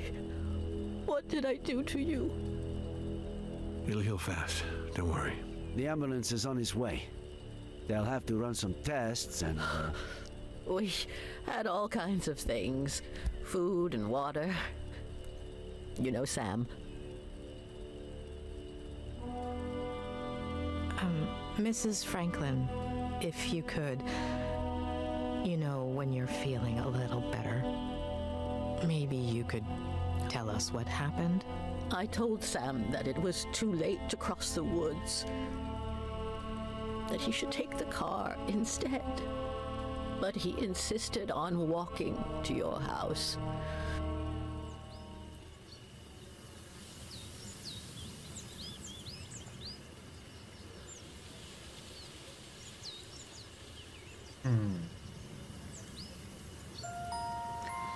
What did I do to you? It'll heal fast. Don't worry. The ambulance is on its way. They'll have to run some tests and... We had all kinds of things. Food and water. You know Sam. Mrs. Franklin, if you could, you know, when you're feeling a little better, maybe you could tell us what happened? I told Sam that it was too late to cross the woods. That he should take the car instead. But he insisted on walking to your house.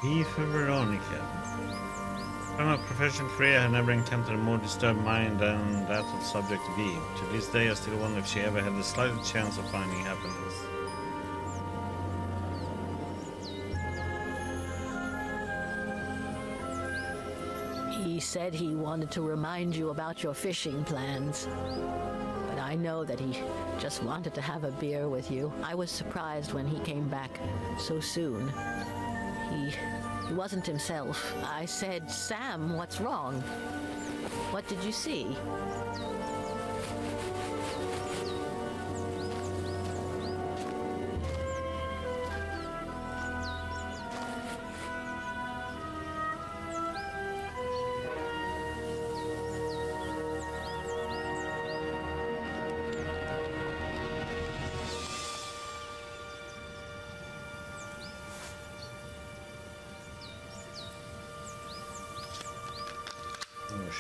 V for Veronica. From a professional career, I have never encountered a more disturbed mind than that of subject V. To this day, I still wonder if she ever had the slightest chance of finding happiness. He said he wanted to remind you about your fishing plans. But I know that he just wanted to have a beer with you. I was surprised when he came back so soon. He wasn't himself. I said, Sam, what's wrong? What did you see?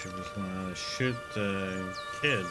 She was gonna shoot the kid.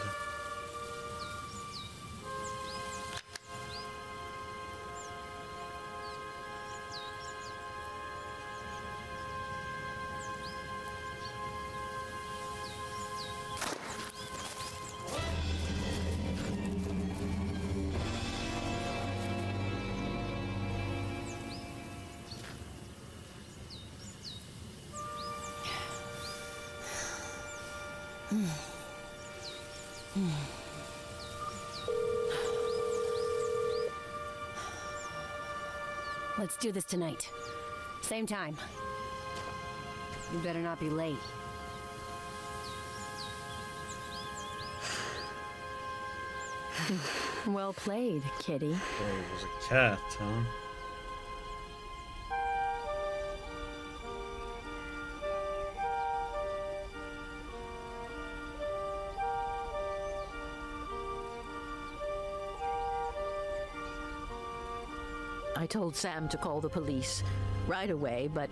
Let's do this tonight. Same time. You better not be late. Well played, kitty. Oh, it was a cat, huh? I told Sam to call the police right away, but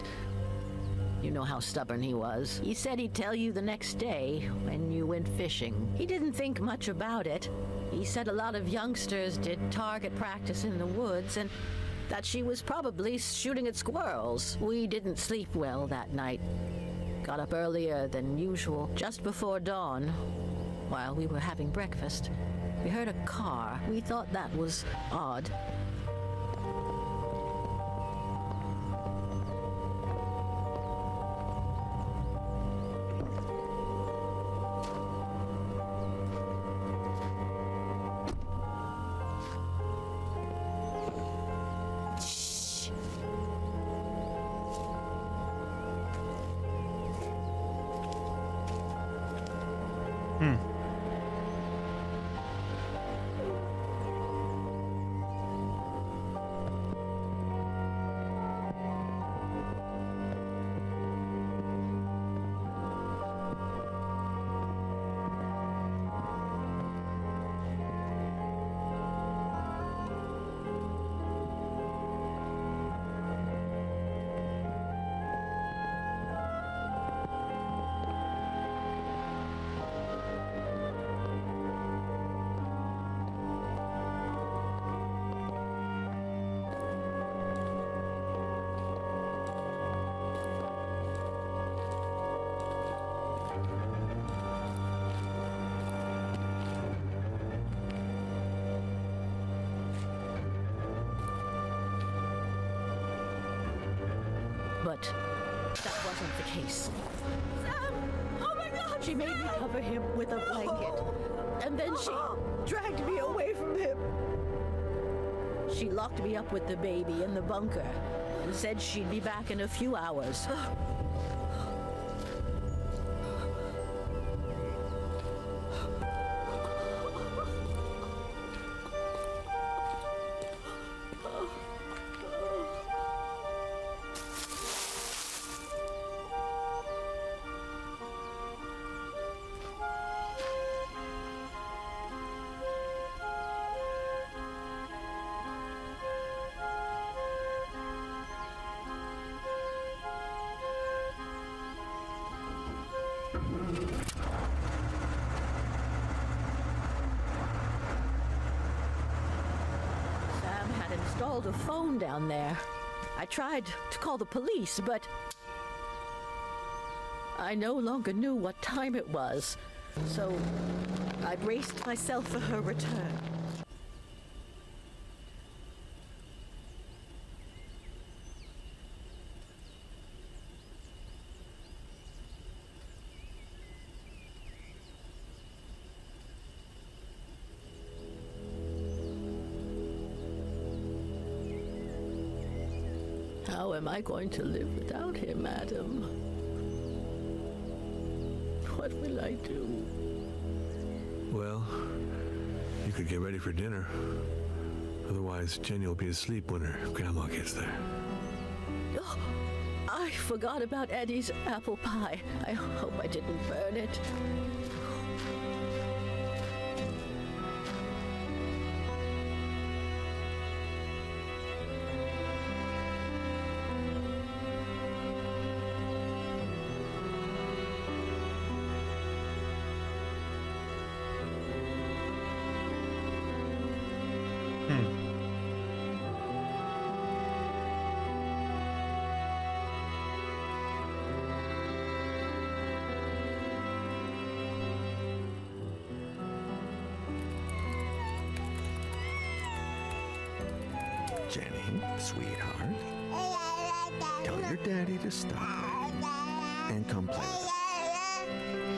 you know how stubborn he was. He said he'd tell you the next day when you went fishing. He didn't think much about it. He said a lot of youngsters did target practice in the woods and that she was probably shooting at squirrels. We didn't sleep well that night. Got up earlier than usual, just before dawn. While we were having breakfast, we heard a car. We thought that was odd. But that wasn't the case. Sam! Oh my God! She made me cover him with a blanket. And then she dragged me away from him. She locked me up with the baby in the bunker and said she'd be back in a few hours. Installed a phone down there. I tried to call the police, but I no longer knew what time it was, so I braced myself for her return. How am I going to live without him, Adam? What will I do? Well, you could get ready for dinner. Otherwise, Jenny will be asleep when her grandma gets there. Oh, I forgot about Eddie's apple pie. I hope I didn't burn it. Jenny, sweetheart, tell your daddy to stop and come play with us.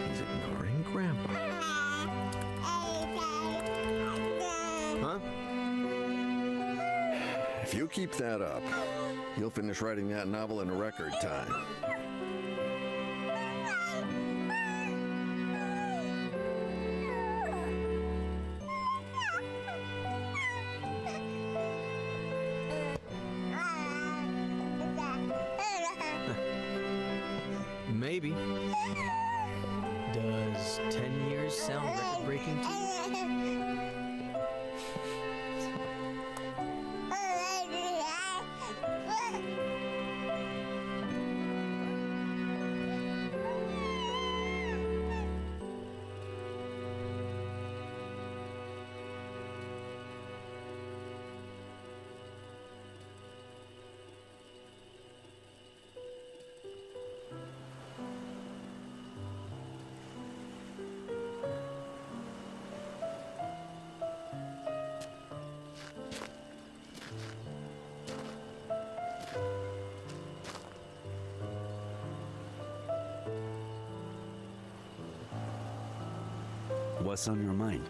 He's ignoring Grandma. If you keep that up, you'll finish writing that novel in a record time. Maybe. Does 10 years sound record-breaking to you? What's on your mind?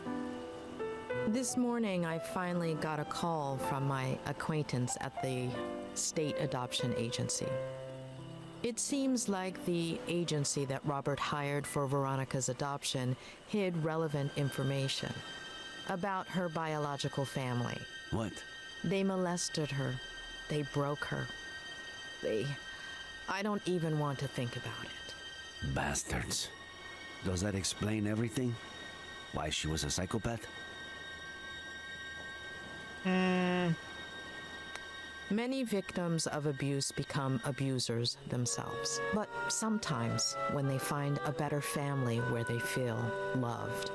This morning, I finally got a call from my acquaintance at the state adoption agency. It seems like the agency that Robert hired for Veronica's adoption hid relevant information about her biological family. What? They molested her. They broke her. I don't even want to think about it. Bastards. Does that explain everything? Why she was a psychopath? Many victims of abuse become abusers themselves. But sometimes, when they find a better family where they feel loved,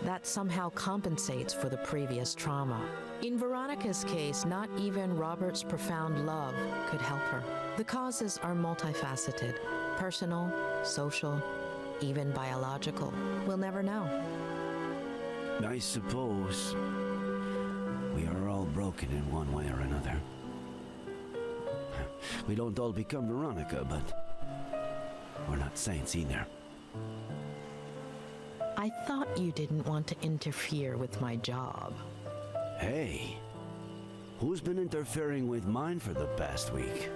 that somehow compensates for the previous trauma. In Veronica's case, not even Robert's profound love could help her. The causes are multifaceted: personal, social, even biological. We'll never know. I suppose we are all broken in one way or another. We don't all become Veronica, but we're not saints either. I thought you didn't want to interfere with my job. Hey, who's been interfering with mine for the past week?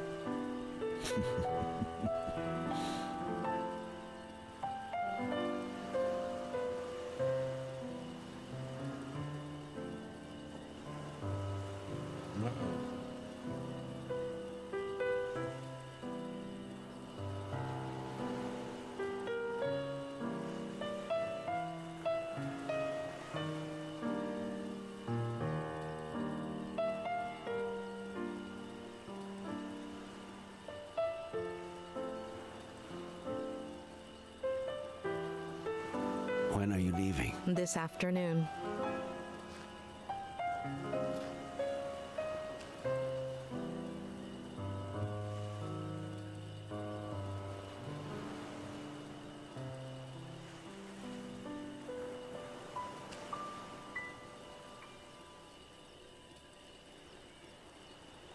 When are you leaving? This afternoon.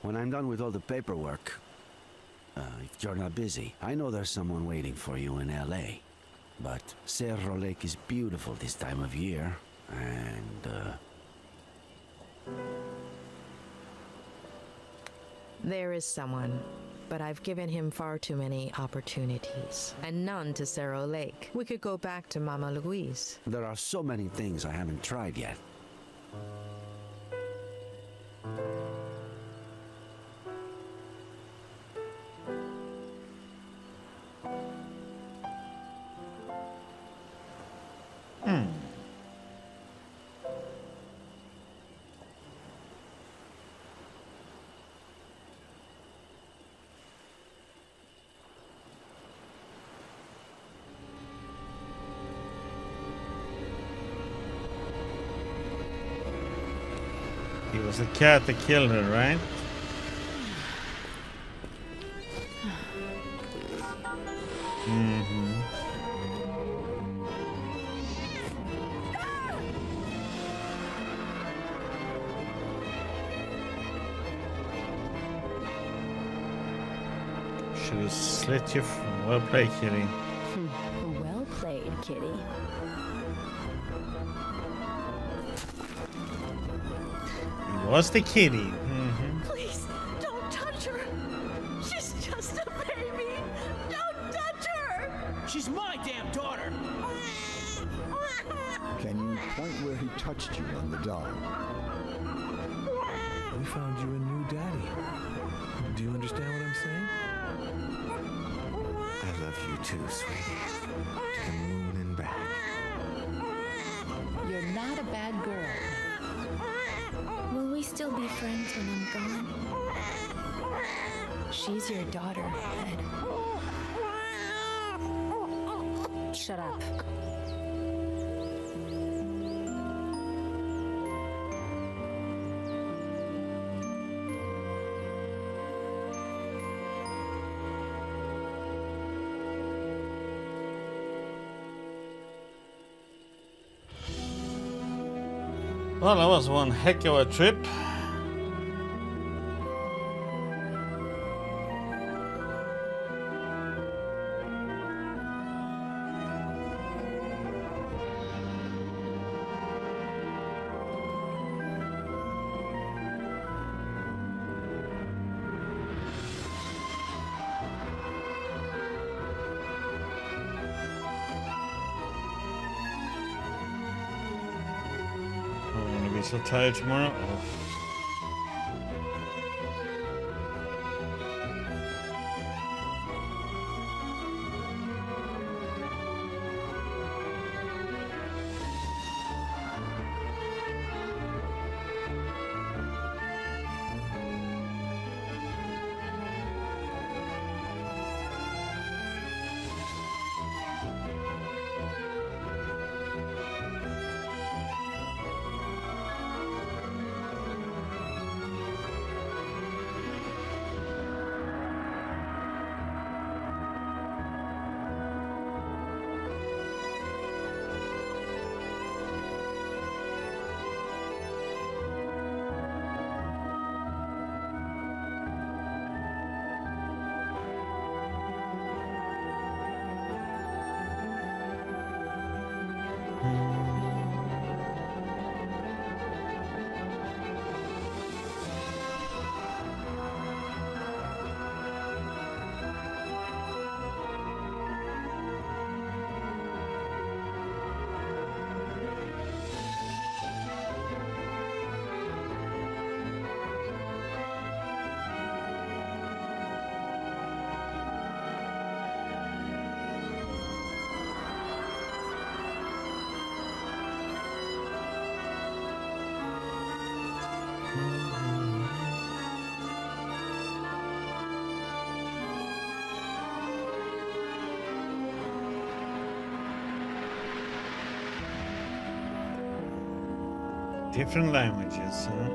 When I'm done with all the paperwork, if you're not busy, I know there's someone waiting for you in L.A. But Cerro Lake is beautiful this time of year, and, There is someone, but I've given him far too many opportunities, and none to Cerro Lake. We could go back to Mama Louise. there are so many things I haven't tried yet. It was the cat that killed her, right? Mm-hmm. Should have slit you. Well played, kitty. Well played, kitty. It was the kitty. Mm-hmm. Please touched you on the dog. We found you a new daddy. Do you understand what I'm saying? I love you too, sweetie. To the moon and back. You're not a bad girl. Will we still be friends when I'm gone? She's your daughter, Ed. Shut up. Well, that was one heck of a trip. I'm gonna be so tired tomorrow. Oh. Different languages, huh?